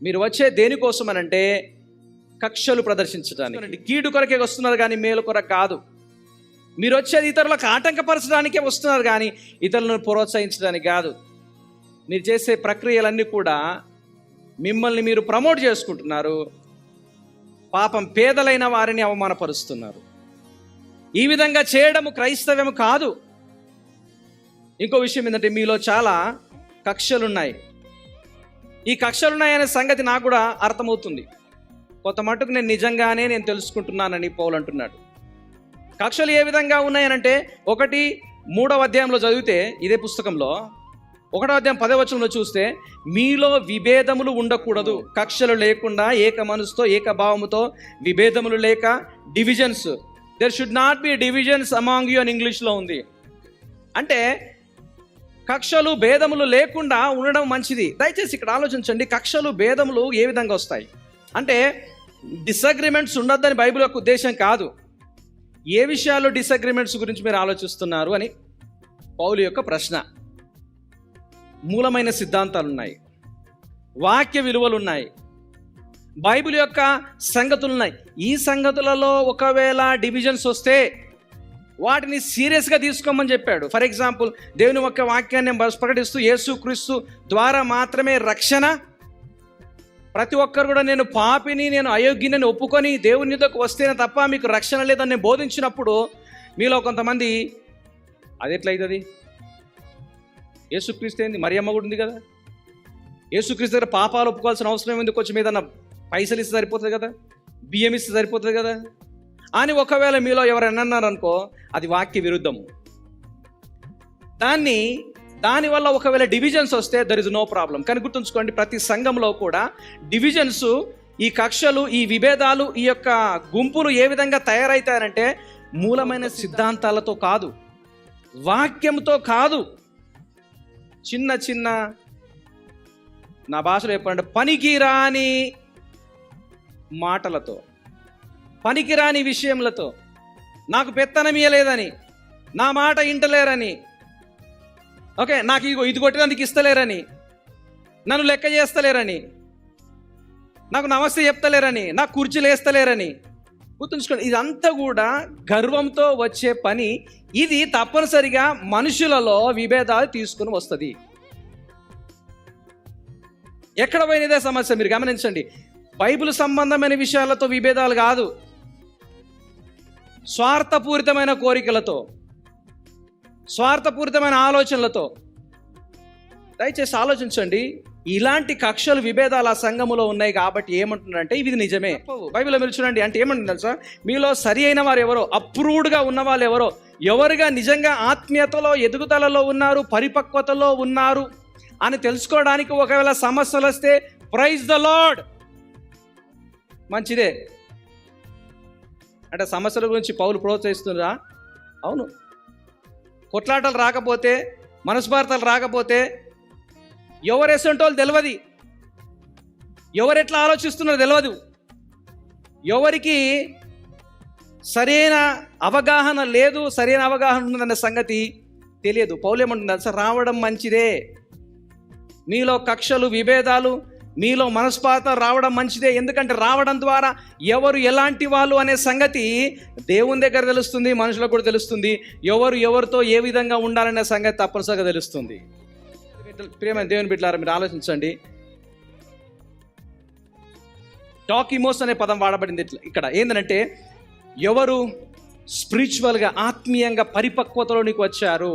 Speaker 1: మీరు వచ్చే దేనికోసం అనంటే కక్షలు ప్రదర్శించడానికి, కీడు కొరకే వస్తున్నారు కానీ మేలు కొరకు కాదు. మీరు వచ్చేది ఇతరులకు ఆటంకపరచడానికే వస్తున్నారు కానీ ఇతరులను ప్రోత్సహించడానికి కాదు. మీరు చేసే ప్రక్రియలన్నీ కూడా మిమ్మల్ని మీరు ప్రమోట్ చేసుకుంటున్నారు, పాపం పేదలైన వారిని అవమానపరుస్తున్నారు. ఈ విధంగా చేయడము క్రైస్తవ్యం కాదు. ఇంకో విషయం ఏంటంటే, మీలో చాలా కక్షలున్నాయి. ఈ కక్షలున్నాయనే సంగతి నాకు కూడా అర్థమవుతుంది. కొంత మటుకు నేను నిజంగానే నేను తెలుసుకుంటున్నానని పౌలు అంటున్నాడు. కక్షలు ఏ విధంగా ఉన్నాయనంటే 1-3 అధ్యాయంలో చదివితే ఇదే పుస్తకంలో 1వ అధ్యాయం 10వ వచనంలో చూస్తే మీలో విభేదములు ఉండకూడదు, కక్షలు లేకుండా ఏక మనసుతో ఏకభావముతో, విభేదములు లేక divisions, there should not be divisions among you అని ఇంగ్లీష్లో ఉంది. అంటే కక్షలు భేదములు లేకుండా ఉండడం మంచిది. దయచేసి ఇక్కడ ఆలోచించండి, కక్షలు భేదములు ఏ విధంగా వస్తాయి అంటే డిసగ్రిమెంట్స్ ఉండొద్దని బైబిల్ యొక్క ఉద్దేశం కాదు. ఏ విషయాల్లో డిసగ్రిమెంట్స్ గురించి మీరు ఆలోచిస్తున్నారు అని పౌలు యొక్క ప్రశ్న. మూలమైన సిద్ధాంతాలు ఉన్నాయి, వాక్య విలువలు ఉన్నాయి, బైబిల్ యొక్క సంగతులు ఉన్నాయి. ఈ సంగతులలో ఒకవేళ డివిజన్స్ వస్తే వాటిని సీరియస్గా తీసుకోమని చెప్పాడు. ఫర్ ఎగ్జాంపుల్, దేవుని యొక్క వాక్యాన్ని ప్రకటిస్తూ యేసుక్రీస్తు ద్వారా మాత్రమే రక్షణ, ప్రతి ఒక్కరు కూడా నేను పాపిని, నేను అయోగ్యుని ఒప్పుకొని దేవుని యొద్దకు వస్తేనే తప్ప మీకు రక్షణ లేదని నేను బోధించినప్పుడు మీలో కొంతమంది అది ఎట్లయితుంది, యేసుక్రీస్తు ఏంది, మరియమ్మ కూడా ఉంది కదా, యేసుక్రీస్తు దగ్గర పాపాలు ఒప్పుకోవాల్సిన అవసరం ఎందుకు, కొంచెం ఏదన్నా పైసలు ఇస్తే సరిపోతుంది కదా, బియ్యం ఇస్తే సరిపోతుంది కదా అని ఒకవేళ మీలో ఎవరైనా అన్నారనుకో, అది వాక్య విరుద్ధము. దానివల్ల ఒకవేళ డివిజన్స్ వస్తే దర్ ఇస్ నో ప్రాబ్లం. కానీ గుర్తుంచుకోండి, ప్రతి సంఘంలో కూడా డివిజన్స్, ఈ కక్షలు, ఈ విభేదాలు, ఈ యొక్క గుంపులు ఏ విధంగా తయారవుతాయంటే మూలమైన సిద్ధాంతాలతో కాదు, వాక్యంతో కాదు, చిన్న చిన్న, నా భాషలో చెప్పాలంటే పనికిరాని మాటలతో, పనికిరాని విషయములతో, నాకు పెత్తనం ఇయ్యలేదని, నా మాట ఇంటలేరని, ఓకే నాకు ఇది కొట్టినందుకు ఇస్తలేరని, నన్ను లెక్క చేస్తలేరని, నాకు నమస్తే చెప్తలేరని, నాకు కుర్చీలు వేస్తలేరని. గుర్తుంచుకోండి, ఇదంతా కూడా గర్వంతో వచ్చే పని. ఇది తప్పనిసరిగా మనుషులలో విభేదాలు తీసుకుని వస్తుంది. ఎక్కడ పోయినదే సమస్య మీరు గమనించండి. బైబిల్ సంబంధమైన విషయాలతో విభేదాలు కాదు, స్వార్థపూరితమైన కోరికలతో, స్వార్థపూరితమైన ఆలోచనలతో. దయచేసి ఆలోచించండి, ఇలాంటి కక్షలు, విభేదాలు ఆ సంఘములో ఉన్నాయి కాబట్టి ఏమంటున్నారంటే ఇది నిజమే. బైబిల్లో మీరు చూడండి, అంటే ఏమంటుంది తెలుసా, మీలో సరి అయిన వారు ఎవరో, అప్రూవ్డ్గా ఉన్న వాళ్ళు ఎవరో, ఎవరుగా నిజంగా ఆత్మీయతలో ఎదుగుదలలో ఉన్నారు, పరిపక్వతలో ఉన్నారు అని తెలుసుకోవడానికి ఒకవేళ సమస్యలు వస్తే ప్రైజ్ ద లార్డ్, మంచిదే. అంటే సమస్యల గురించి పౌలు ప్రోత్సహిస్తుందా? అవును. కొట్లాటలు రాకపోతే, మనస్పార్థాలు రాకపోతే ఎవరు ఎసంటోళ్ళు తెలియదు, ఎవరు ఎట్లా ఆలోచిస్తున్నారో తెలియదు, ఎవరికి సరైన అవగాహన లేదు, సరైన అవగాహన ఉన్నదన్న సంగతి తెలియదు. పౌలు ఏమంటుంది అసలు, రావడం మంచిదే, మీలో కక్షలు, విభేదాలు, మీలో మనస్పార్థం రావడం మంచిదే. ఎందుకంటే రావడం ద్వారా ఎవరు ఎలాంటి వాళ్ళు అనే సంగతి దేవుని దగ్గర తెలుస్తుంది, మనుషులకు కూడా తెలుస్తుంది. ఎవరు ఎవరితో ఏ విధంగా ఉండాలనే సంగతి తప్పనిసరిగా తెలుస్తుంది. ప్రియమైన దేవుని బిడ్డలారా, మీరు ఆలోచించండి. డాకిమోస్ అనే పదం వాడబడింది ఇక్కడ. ఏంటంటే ఎవరు స్పిరిచువల్గా, ఆత్మీయంగా పరిపక్వతలోనికి వచ్చారు,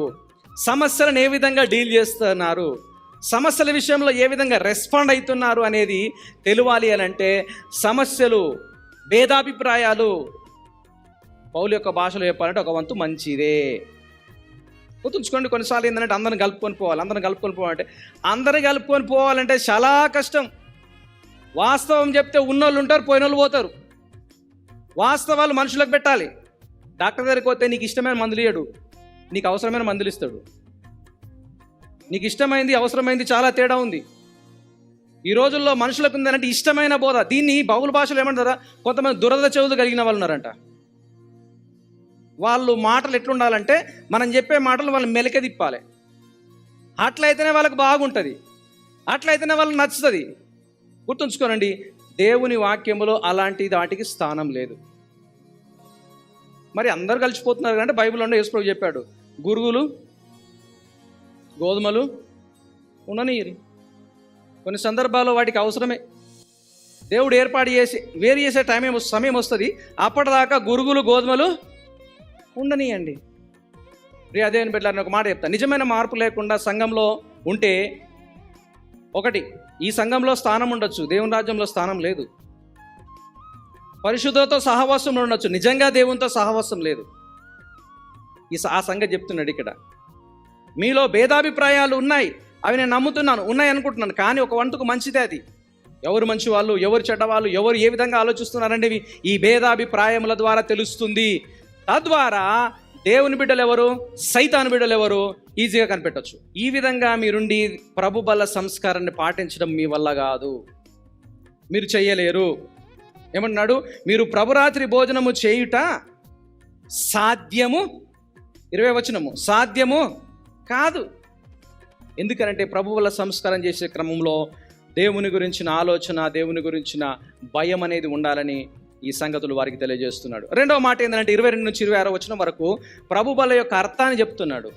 Speaker 1: సమస్యలను ఏ విధంగా డీల్ చేస్తున్నారు, సమస్యల విషయంలో ఏ విధంగా రెస్పాండ్ అవుతున్నారు అనేది తెలియాలి అని అంటే సమస్యలు, భేదాభిప్రాయాలు పౌలు యొక్క భాషలో చెప్పాలంటే ఒక వంతు మంచిదే. గుర్తుంచుకోండి, కొన్నిసార్లు ఏంటంటే అందరిని కలుపుకొని పోవాలంటే అందరిని కలుపుకొని పోవాలంటే చాలా కష్టం. వాస్తవం చెప్తే ఉన్నోళ్ళు ఉంటారు, పోయినోళ్ళు పోతారు. వాస్తవాలు మనుషులకు పెట్టాలి. డాక్టర్ దగ్గరికి పోతే నీకు ఇష్టమైన మందులు ఇయ్యడు, నీకు అవసరమైన మందులు ఇస్తాడు. నీకు ఇష్టమైంది, అవసరమైంది చాలా తేడా ఉంది. ఈ రోజుల్లో మనుషులకు ఉందంటే ఇష్టమైన బోధ. దీన్ని బహుళ భాషలో ఏమంటారా, కొంతమంది దురద చెవులు కలిగిన వాళ్ళు ఉన్నారంట. వాళ్ళు మాటలు ఎట్లుండాలంటే మనం చెప్పే మాటలు వాళ్ళు మెలిక తిప్పాలి. అట్లయితేనే వాళ్ళకి బాగుంటుంది, అట్లయితేనే వాళ్ళకి నచ్చుతుంది. గుర్తుంచుకోనండి, దేవుని వాక్యములో అలాంటి వాటికి స్థానం లేదు. మరి అందరు కలిసిపోతున్నారు అంటే బైబిల్లో యేసుప్రభు చెప్పాడు, గురుగులు గోధుమలు ఉండనీయరు. కొన్ని సందర్భాల్లో వాటికి అవసరమే. దేవుడు ఏర్పాటు చేసి వేరు చేసే సమయం వస్తుంది, అప్పటిదాకా గురుగులు గోధుమలు ఉండనీయండి. దేవుని బిడ్డలారా, ఒక మాట చెప్తాను. నిజమైన మార్పు లేకుండా సంఘంలో ఉంటే, ఒకటి, ఈ సంఘంలో స్థానం ఉండొచ్చు, దేవుని రాజ్యంలో స్థానం లేదు. పరిశుద్ధతో సహవాసంలో ఉండొచ్చు, నిజంగా దేవునితో సహవాసం లేదు. ఆ సంగతి చెప్తున్నాడు ఇక్కడ. మీలో భేదాభిప్రాయాలు ఉన్నాయి, అవి నేను నమ్ముతున్నాను, ఉన్నాయి అనుకుంటున్నాను. కానీ ఒక వంతుకు మంచిదే అది. ఎవరు మంచి వాళ్ళు, ఎవరు చెడ్డవాళ్ళు, ఎవరు ఏ విధంగా ఆలోచిస్తున్నారనేవి ఈ భేదాభిప్రాయముల ద్వారా తెలుస్తుంది. తద్వారా దేవుని బిడ్డలు ఎవరు, సైతాను బిడ్డలు ఎవరు ఈజీగా కనిపెట్టవచ్చు. ఈ విధంగా మీరుండి ప్రభు బల సంస్కారాన్ని పాటించడం మీ వల్ల కాదు, మీరు చెయ్యలేరు. ఏమన్నాడు? మీరు ప్రభురాత్రి భోజనము చేయుట సాధ్యము, 20వ వచనము, సాధ్యము కాదు. ఎందుకనంటే ప్రభు వల్ల సంస్కారం చేసే క్రమంలో దేవుని గురించిన ఆలోచన, దేవుని గురించిన భయం అనేది ఉండాలని ఈ సంగతులు వారికి తెలియజేస్తున్నాడు. రెండవ మాట ఏంటంటే 22 నుంచి 26 వచనం వరకు ప్రభు బల యొక్క అర్థాన్ని చెప్తున్నాడు.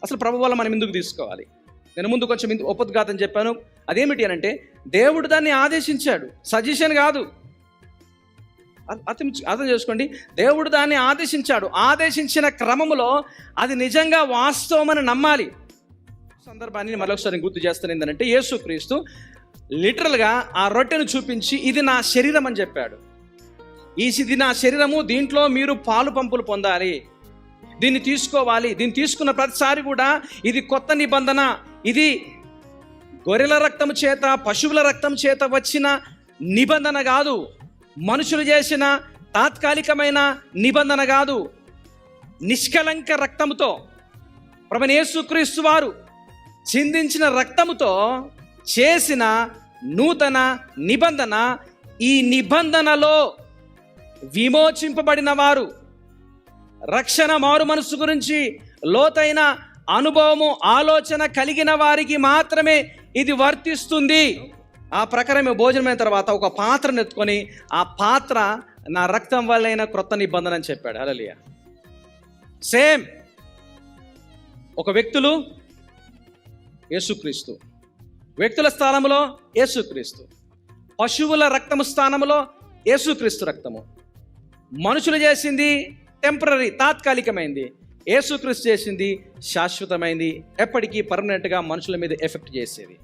Speaker 1: అసలు ప్రభు బల మనం ఎందుకు తీసుకోవాలి? నేను ముందు కొంచెం ఉపద్ఘాతం చెప్పాను. అదేమిటి అనంటే దేవుడు దాన్ని ఆదేశించాడు, సజెషన్ కాదు. అర్థం చేసుకోండి. దేవుడు దాన్ని ఆదేశించాడు. ఆదేశించిన క్రమములో అది నిజంగా వాస్తవమని నమ్మాలి. సందర్భాన్ని మరొకసారి గుర్తు చేస్తాను. ఏంటంటే యేసుక్రీస్తు లిటరల్గా ఆ రొట్టెను చూపించి ఇది నా శరీరం అని చెప్పాడు. ఇది నా శరీరము, దీంట్లో మీరు పాలు పంపులు పొందాలి, దీన్ని తీసుకోవాలి. దీన్ని తీసుకున్న ప్రతిసారి కూడా ఇది కొత్త నిబంధన, ఇది గొర్రెల రక్తం చేత, పశువుల రక్తం చేత వచ్చిన నిబంధన కాదు, మనుషులు చేసిన తాత్కాలికమైన నిబంధన కాదు. నిష్కలంక రక్తముతో ప్రభువైన యేసుక్రీస్తు వారు చిందించిన రక్తముతో చేసిన నూతన నిబంధన. ఈ నిబంధనలో విమోచింపబడిన వారు, రక్షణ మారు మనసు గురించి లోతైన అనుభవము, ఆలోచన కలిగిన వారికి మాత్రమే ఇది వర్తిస్తుంది. ఆ ప్రకారమే భోజనమైన తర్వాత ఒక పాత్రను ఎత్తుకొని, ఆ పాత్ర నా రక్తం వల్లైన క్రొత్త నిబంధన అని చెప్పాడు. హల్లెలూయా. సేమ్ ఒక వ్యక్తులు యేసుక్రీస్తు, వ్యక్తుల స్థానంలో యేసుక్రీస్తు, పశువుల రక్తము స్థానంలో యేసుక్రీస్తు రక్తము. మనుషులు చేసింది టెంపరరీ, తాత్కాలికమైంది. యేసుక్రీస్తు చేసింది శాశ్వతమైంది, ఎప్పటికీ పర్మనెంట్గా మనుషుల మీద ఎఫెక్ట్ చేసేది.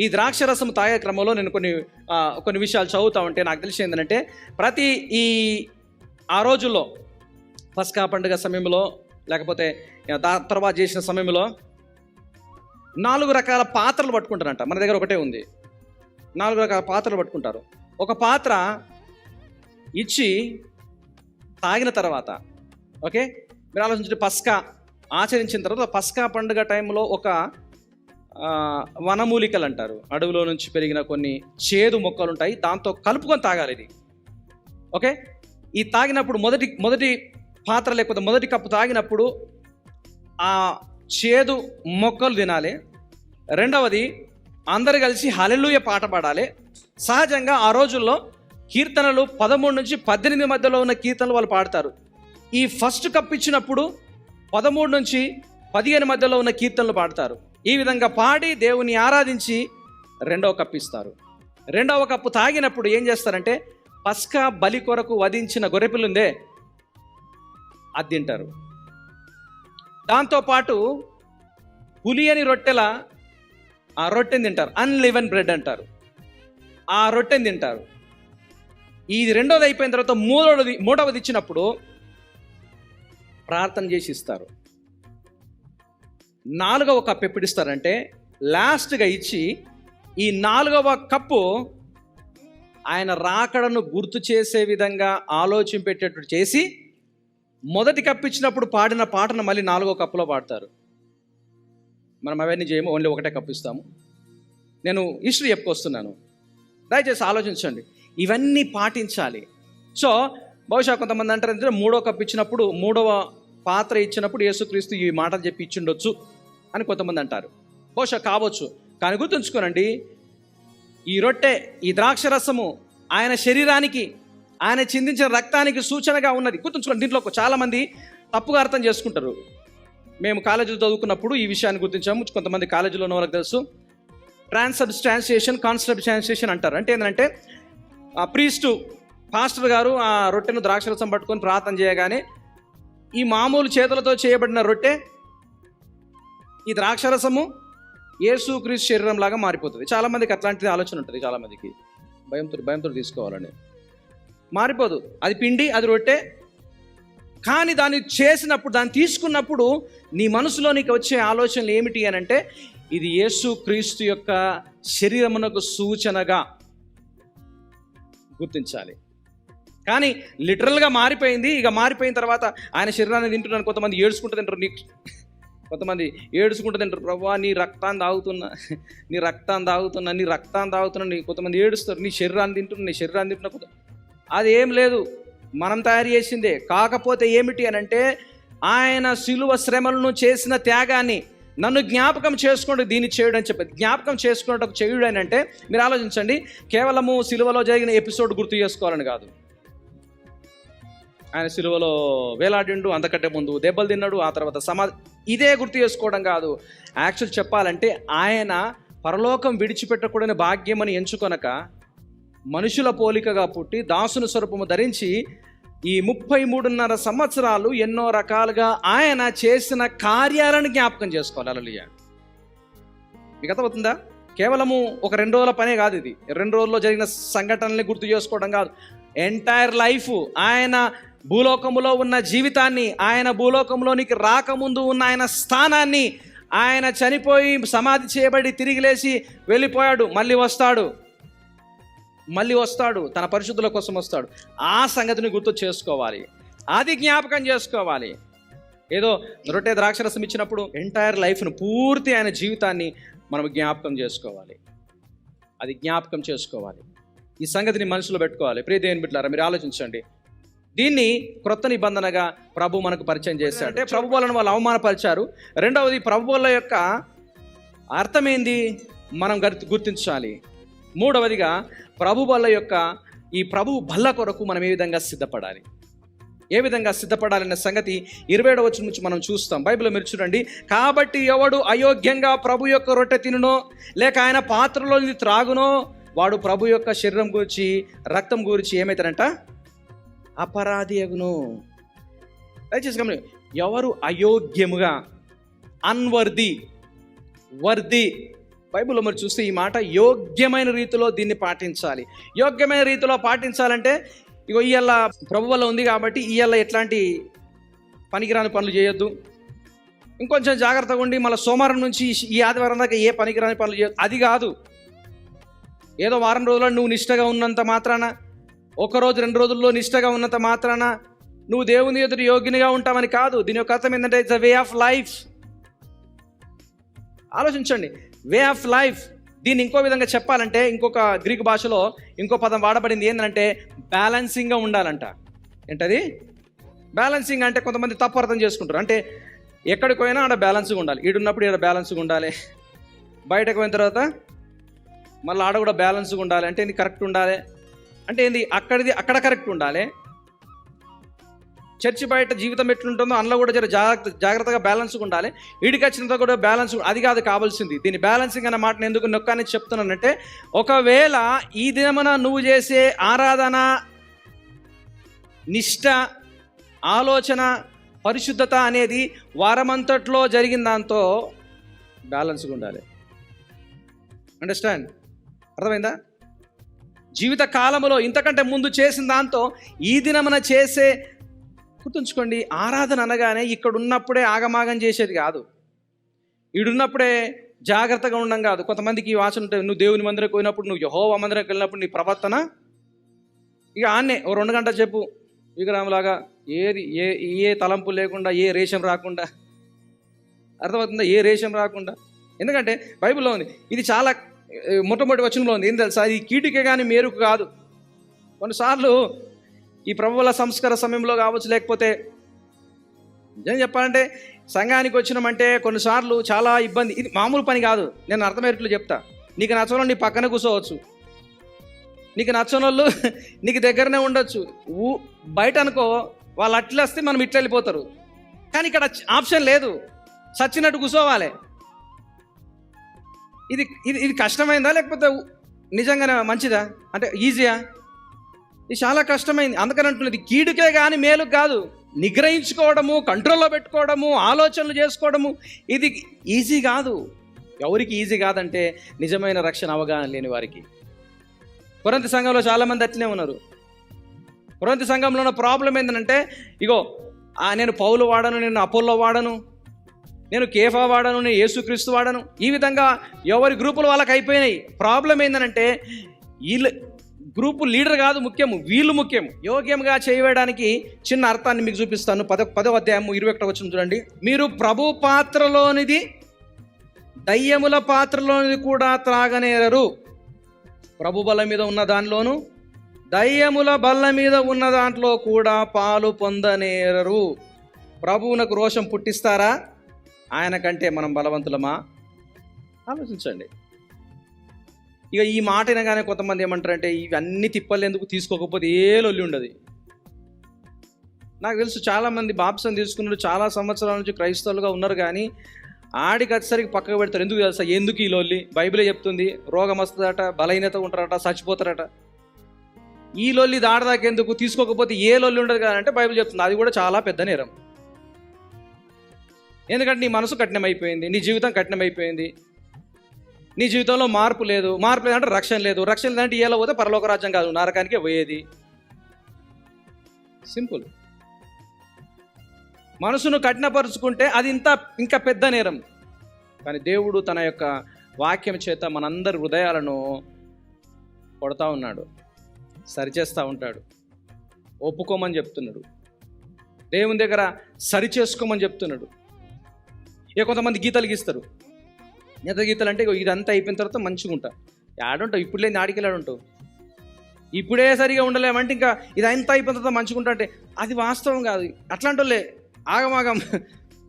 Speaker 1: ఈ ద్రాక్షరసం తాగే క్రమంలో నేను కొన్ని విషయాలు చదువుతా ఉంటే నాకు తెలిసి ఏంటంటే ఆ రోజుల్లో పస్కా పండుగ సమయంలో, లేకపోతే తర్వాత చేసిన సమయంలో 4 రకాల పాత్రలు పట్టుకుంటారంట. మన దగ్గర ఒకటే ఉంది. 4 రకాల పాత్రలు పట్టుకుంటారు. ఒక పాత్ర ఇచ్చి తాగిన తర్వాత, ఓకే, మీరు ఆలోచించండి, పస్కా ఆచరించిన తర్వాత పస్కా పండుగ టైంలో ఒక వనమూలికలు అంటారు, అడవిలో నుంచి పెరిగిన కొన్ని చేదు మొక్కలు ఉంటాయి, దాంతో కలుపుకొని తాగాలి ఇది. ఓకే, ఈ తాగినప్పుడు మొదటి పాత్ర లేకపోతే మొదటి కప్పు తాగినప్పుడు ఆ చేదు మొక్కలు తినాలి. రెండవది, అందరు కలిసి హల్లెలూయా పాట పాడాలి. సహజంగా ఆ రోజుల్లో కీర్తనలు 13 నుంచి 18 మధ్యలో ఉన్న కీర్తనలు వాళ్ళు పాడతారు. ఈ ఫస్ట్ కప్ ఇచ్చినప్పుడు 13 నుంచి 15 మధ్యలో ఉన్న కీర్తనలు పాడతారు. ఈ విధంగా పాడి దేవుని ఆరాధించి రెండవ కప్పు ఇస్తారు. రెండవ కప్పు తాగినప్పుడు ఏం చేస్తారంటే పస్కా బలి కొరకు వధించిన గొర్రెపిల్ల ఉందే, అది తింటారు. దాంతోపాటు పులియని రొట్టెల ఆ రొట్టెని తింటారు, అన్లివెన్ బ్రెడ్ అంటారు, ఆ రొట్టెని తింటారు. ఇది రెండోది అయిపోయిన తర్వాత మూడవది ఇచ్చినప్పుడు ప్రార్థన చేసి ఇస్తారు. 4వ కప్పు ఎప్పుడు ఇస్తారంటే లాస్ట్గా ఇచ్చి ఈ 4వ కప్పు ఆయన రాకడను గుర్తు చేసే విధంగా ఆలోచింపేటట్టు చేసి మొదటి కప్పు ఇచ్చినప్పుడు పాడిన పాటను మళ్ళీ 4వ కప్పులో పాడతారు. మనం అవన్నీ చేయము, ఓన్లీ ఒకటే కప్పు ఇస్తాము. నేను హిస్టరీ చెప్పుకొస్తున్నాను, దయచేసి ఆలోచించండి. ఇవన్నీ పాటించాలి. సో బహుశా కొంతమంది అంటారు అంటే 3వ కప్పు ఇచ్చినప్పుడు, 3వ పాత్ర ఇచ్చినప్పుడు యేసుక్రీస్తు ఈ మాటలు చెప్పి ఇచ్చిండొచ్చు అని కొంతమంది అంటారు. బహుశా కావచ్చు. కానీ గుర్తుంచుకోనండి, ఈ రొట్టె, ఈ ద్రాక్షరసము ఆయన శరీరానికి, ఆయన చిందించిన రక్తానికి సూచనగా ఉన్నది. గుర్తుంచుకోండి. దీంట్లో చాలామంది తప్పుగా అర్థం చేసుకుంటారు. మేము కాలేజీలో చదువుకున్నప్పుడు ఈ విషయాన్ని గుర్తించాము. కొంతమంది కాలేజీలో ఉన్న వాళ్ళకి తెలుసు. ట్రాన్స్సబ్స్టాన్షియేషన్, కాన్సబ్స్టాన్షియేషన్ అంటారు. అంటే ఏంటంటే పాస్టర్ గారు ఆ రొట్టెను ద్రాక్షరసం పట్టుకొని ప్రార్థన చేయగానే ఈ మామూలు చేతులతో చేయబడిన రొట్టె, ఈ ద్రాక్షరసము యేసుక్రీస్తు శరీరం లాగా మారిపోతుంది. చాలామందికి అట్లాంటిది ఆలోచన ఉంటుంది. చాలామందికి భయంతో తీసుకోవాలని. మారిపోదు. అది పిండి, అది రొట్టె. కానీ దాన్ని చేసినప్పుడు, దాన్ని తీసుకున్నప్పుడు నీ మనసులో నీకు వచ్చే ఆలోచనలు ఏమిటి అని అంటే, ఇది యేసు క్రీస్తు యొక్క శరీరమునకు సూచనగా గుర్తించాలి. కానీ లిటరల్గా మారిపోయింది. ఇక మారిపోయిన తర్వాత ఆయన శరీరాన్ని తింటున్నాను. కొంతమంది ఏడుచుకుంటూ తింటారు, కొంతమంది ఏడుచుకుంటూ తింటారు, ప్రభువా నీ రక్తాన్ని తాగుతున్నా, నీ రక్తాన్ని తాగుతున్నా, నీ రక్తాన్ని తాగుతున్నా. కొంతమంది ఏడుస్తారు, నీ శరీరాన్ని తింటున్నా. అది ఏం లేదు, మనం తయారు చేసిందే. కాకపోతే ఏమిటి అని అంటే, ఆయన శిలువ శ్రమలను చేసిన త్యాగాన్ని నన్ను జ్ఞాపకం చేసుకోండి, దీన్ని చేయుడు అని చెప్పేది. జ్ఞాపకం చేసుకున్నట్టు చేయుడు అని అంటే, మీరు ఆలోచించండి, కేవలము శిలువలో జరిగిన ఎపిసోడ్ గుర్తు చేసుకోవాలని కాదు. ఆయన శిలువలో వేలాడిండు, అంతకంటే ముందు దెబ్బలు తిన్నాడు, ఆ తర్వాత ఇదే గుర్తు చేసుకోవడం కాదు. యాక్చువల్ చెప్పాలంటే, ఆయన పరలోకం విడిచిపెట్టకూడని భాగ్యమని ఎంచుకొనక మనుషుల పోలికగా పుట్టి దాసుని స్వరూపము ధరించి ఈ 33.5 సంవత్సరాలు ఎన్నో రకాలుగా ఆయన చేసిన కార్యాలను జ్ఞాపకం చేసుకోవాలి. హల్లెలూయా. మీకు అర్థమవుతుందా? కేవలము ఒక 2 రోజుల పనే కాదు ఇది. 2 రోజుల్లో జరిగిన సంఘటనల్ని గుర్తు చేసుకోవడం కాదు. ఎంటైర్ లైఫ్, ఆయన భూలోకములో ఉన్న జీవితాన్ని, ఆయన భూలోకంలోనికి రాకముందు ఉన్న ఆయన స్థానాన్ని, ఆయన చనిపోయి సమాధి చేయబడి తిరిగి లేచి వెళ్ళిపోయాడు, మళ్ళీ వస్తాడు, తన పరిశుద్ధుల కోసం వస్తాడు. ఆ సంగతిని గుర్తు చేసుకోవాలి, అది జ్ఞాపకం చేసుకోవాలి. ఏదో రొట్టె ద్రాక్షరసం ఇచ్చినప్పుడు ఎంటైర్ లైఫ్ను, పూర్తి ఆయన జీవితాన్ని మనం జ్ఞాపకం చేసుకోవాలి. అది జ్ఞాపకం చేసుకోవాలి. ఈ సంగతిని మనసులో పెట్టుకోవాలి. ప్రియ దేవుని బిడ్డలారా, మీరు ఆలోచించండి. దీన్ని క్రొత్త నిబంధనగా ప్రభు మనకు పరిచయం చేశాడు. అంటే ప్రభు వలన వాళ్ళు అవమానపరిచారు. రెండవది, ప్రభు వల్ల యొక్క అర్థం ఏంది మనం గుర్తించాలి. మూడవదిగా, ప్రభు బల్ల యొక్క ఈ ప్రభు బల్ల కొరకు మనం ఏ విధంగా సిద్ధపడాలి, సిద్ధపడాలనే సంగతి 27వ వచనం నుంచి మనం చూస్తాం. బైబిల్లో మీరు చూడండి, కాబట్టి ఎవడు అయోగ్యంగా ప్రభు యొక్క రొట్టె తినునో, లేక ఆయన పాత్రలో త్రాగునో, వాడు ప్రభు యొక్క శరీరం గురించి, రక్తం గురించి ఏమైతారంట? అపరాధి అగును. దయచేసి గమనించండి, ఎవరు అయోగ్యముగా, వర్ది బైబిల్లో మరి చూస్తే ఈ మాట యోగ్యమైన రీతిలో దీన్ని పాటించాలి. యోగ్యమైన రీతిలో పాటించాలంటే, ఇగో ఇవాళ ప్రభు వల్ల ఉంది కాబట్టి ఇవాళ ఎట్లాంటి పనికిరాని పనులు చేయొద్దు, ఇంకొంచెం జాగ్రత్తగా ఉండి మళ్ళీ సోమవారం నుంచి ఈ ఆదివారం దాకా ఏ పనికిరాని పనులు చేయొద్దు, అది కాదు. ఏదో వారం రోజుల్లో నువ్వు నిష్టగా ఉన్నంత మాత్రాన, 1 రోజు 2 రోజుల్లో నిష్టగా ఉన్నంత మాత్రాన నువ్వు దేవుని ఎదురు యోగ్యునిగా ఉంటావని కాదు. దీని యొక్క అర్థం ఏంటంటే, it's a way of life. ఆలోచించండి, వే ఆఫ్ లైఫ్. దీన్ని ఇంకో విధంగా చెప్పాలంటే, ఇంకొక గ్రీకు భాషలో ఇంకో పదం వాడబడింది. ఏంటంటే, బ్యాలెన్సింగ్గా ఉండాలంట. ఏంటది? బ్యాలెన్సింగ్ అంటే కొంతమంది తప్పు అర్థం చేసుకుంటారు. అంటే ఎక్కడికి పోయినా ఆడ బ్యాలెన్స్గా ఉండాలి, ఈడున్నప్పుడు ఈడ బ్యాలెన్స్గా ఉండాలి, బయటకు పోయిన తర్వాత మళ్ళీ ఆడ కూడా బ్యాలెన్స్గా ఉండాలి. అంటే ఇది కరెక్ట్ ఉండాలి అంటే ఏంది? అక్కడ కరెక్ట్ ఉండాలి. చర్చి బయట జీవితం ఎట్లుంటుందో అందులో కూడా జాగ్రత్తగా బ్యాలెన్స్గా ఉండాలి. ఈడికి వచ్చినంత కూడా బ్యాలెన్స్, అది కాదు కావాల్సింది. దీన్ని బ్యాలెన్సింగ్ అన్న మాటను ఎందుకు నొక్కని చెప్తున్నానంటే, ఒకవేళ ఈ దినమున నువ్వు చేసే ఆరాధన, నిష్ట, ఆలోచన, పరిశుద్ధత అనేది వారమంతట్లో జరిగిన దాంతో బ్యాలెన్స్గా ఉండాలి. అండర్స్టాండ్? అర్థమైందా? జీవిత కాలంలో ఇంతకంటే ముందు చేసిన దాంతో ఈ దినమున చేసే, గుర్తుంచుకోండి, ఆరాధన అనగానే ఇక్కడ ఉన్నప్పుడే ఆగమాగం చేసేది కాదు, ఈడున్నప్పుడే జాగ్రత్తగా ఉండడం కాదు. కొంతమందికి ఈ వాసన ఉంటుంది, నువ్వు దేవుని మందిరకు పోయినప్పుడు, నువ్వు యెహోవా మందిరకు వెళ్ళినప్పుడు నీ ప్రవర్తన ఇక ఆన్నే ఓ 2 గంటలు చెప్పు, విగ్రహంలాగా ఏది ఏ తలంపు లేకుండా, ఏ రేషం రాకుండా. అర్థమవుతుందా? ఏ రేషం రాకుండా. ఎందుకంటే బైబిల్లో ఉంది, ఇది చాలా మొట్టమొదటి వచనంలో ఉంది. ఏం తెలుసా? ఇది కీటికే కానీ మేరుకు కాదు. కొన్నిసార్లు ఈ ప్రభువుల సంస్కార సమయంలో కావచ్చు, లేకపోతే నిజం చెప్పాలంటే సంఘానికి వచ్చినామంటే కొన్నిసార్లు చాలా ఇబ్బంది. ఇది మామూలు పని కాదు. నేను అర్థమయ్యేట్లు చెప్తా. నీకు నచ్చని నీ పక్కన కూర్చోవచ్చు, నీకు నచ్చని వాళ్ళు నీకు దగ్గరనే ఉండొచ్చు. బయట అనుకో, వాళ్ళు అట్లా వస్తే మనం ఇట్లా వెళ్ళిపోతారు. కానీ ఇక్కడ ఆప్షన్ లేదు, చచ్చినట్టు కూర్చోవాలి. ఇది ఇది ఇది కష్టమైందా లేకపోతే నిజంగానే మంచిదా? అంటే ఈజీయా? ఇది చాలా కష్టమైంది. అందుకని అంటున్నది, కీడుకే కానీ మేలుకు కాదు. నిగ్రహించుకోవడము, కంట్రోల్లో పెట్టుకోవడము, ఆలోచనలు చేసుకోవడము, ఇది ఈజీ కాదు. ఎవరికి ఈజీ కాదంటే నిజమైన రక్షణ అవగాహన లేని వారికి. కొరింథీ సంఘంలో చాలామంది అట్లనే ఉన్నారు. కొరింథీ సంఘంలో ఉన్న ప్రాబ్లం ఏంటంటే, ఇగో నేను పౌలు వాడను, నేను అపోల్లో వాడను, నేను కేఫా వాడను, నేను యేసుక్రీస్తు వాడను, ఈ విధంగా ఎవరి గ్రూపులు వాళ్ళకి అయిపోయినాయి. ప్రాబ్లం ఏంటంటే వీళ్ళు గ్రూపు లీడర్ కాదు ముఖ్యము, వీళ్ళు ముఖ్యం. యోగ్యంగా చేయడానికి చిన్న అర్థాన్ని మీకు చూపిస్తాను. 10వ అధ్యాయం 21 వచనం చూడండి. మీరు ప్రభు పాత్రలోనిది దయ్యముల పాత్రలోనిది కూడా త్రాగనేరరు. ప్రభు బల్ల మీద ఉన్న దానిలోను దయ్యముల బల్ల మీద ఉన్న దాంట్లో కూడా పాలు పొందనేరరు. ప్రభువునకు రోషం పుట్టిస్తారా? ఆయన కంటే మనం బలవంతులమా? ఆలోచించండి. ఇక ఈ మాట వినగానే కొంతమంది ఏమంటారంటే, ఇవన్నీ తిప్పలు ఎందుకు, తీసుకోకపోతే ఏ లొల్లి ఉండదు. నాకు తెలుసు చాలామంది బాప్సం తీసుకున్నారు, చాలా సంవత్సరాల నుంచి క్రైస్తవులుగా ఉన్నారు, కానీ ఆడికి వచ్చేసరికి పక్కకు పెడతారు. ఎందుకు తెలుసా? ఎందుకు ఈ లొల్లి? బైబిలే చెప్తుంది, రోగం వస్తుందట, బలహీనత ఉంటారట, చచ్చిపోతారట. ఈ లొల్లి దాడదాకా ఎందుకు, తీసుకోకపోతే ఏ లొల్లి ఉండదు కదా అంటే బైబిల్ చెప్తుంది. అది కూడా చాలా పెద్ద నేరం. ఎందుకంటే నీ మనసు కఠినమైపోయింది, నీ జీవితం కఠినమైపోయింది, నీ జీవితంలో మార్పు లేదంటే రక్షణ లేదు. రక్షణ లేదంటే ఎలా పోతే పరలోక రాజ్యం కాదు, నరకానికే పోయేది. సింపుల్. మనసును కఠినపరుచుకుంటే అది ఇంకా పెద్ద నేరం. కానీ దేవుడు తన యొక్క వాక్యం చేత మనందరి హృదయాలను కొడతా ఉన్నాడు, సరిచేస్తూ ఉంటాడు, ఒప్పుకోమని చెప్తున్నాడు, దేవుని దగ్గర సరి చేసుకోమని చెప్తున్నాడు. ఇక కొంతమంది గీతలు గీస్తారు. ఎంత గీతలు అంటే, ఇదంతా అయిపోయిన తర్వాత మంచిగా ఉంటా. ఆడుంటావు, ఇప్పుడు లేని ఆడికెళ్ళాడుంటావు. ఇప్పుడే సరిగా ఉండలేమంటే ఇంకా ఇదంతా అయిపోయిన తర్వాత మంచిగా ఉంటా అంటే అది వాస్తవం కాదు. అట్లాంటి వాళ్ళే ఆగమాగం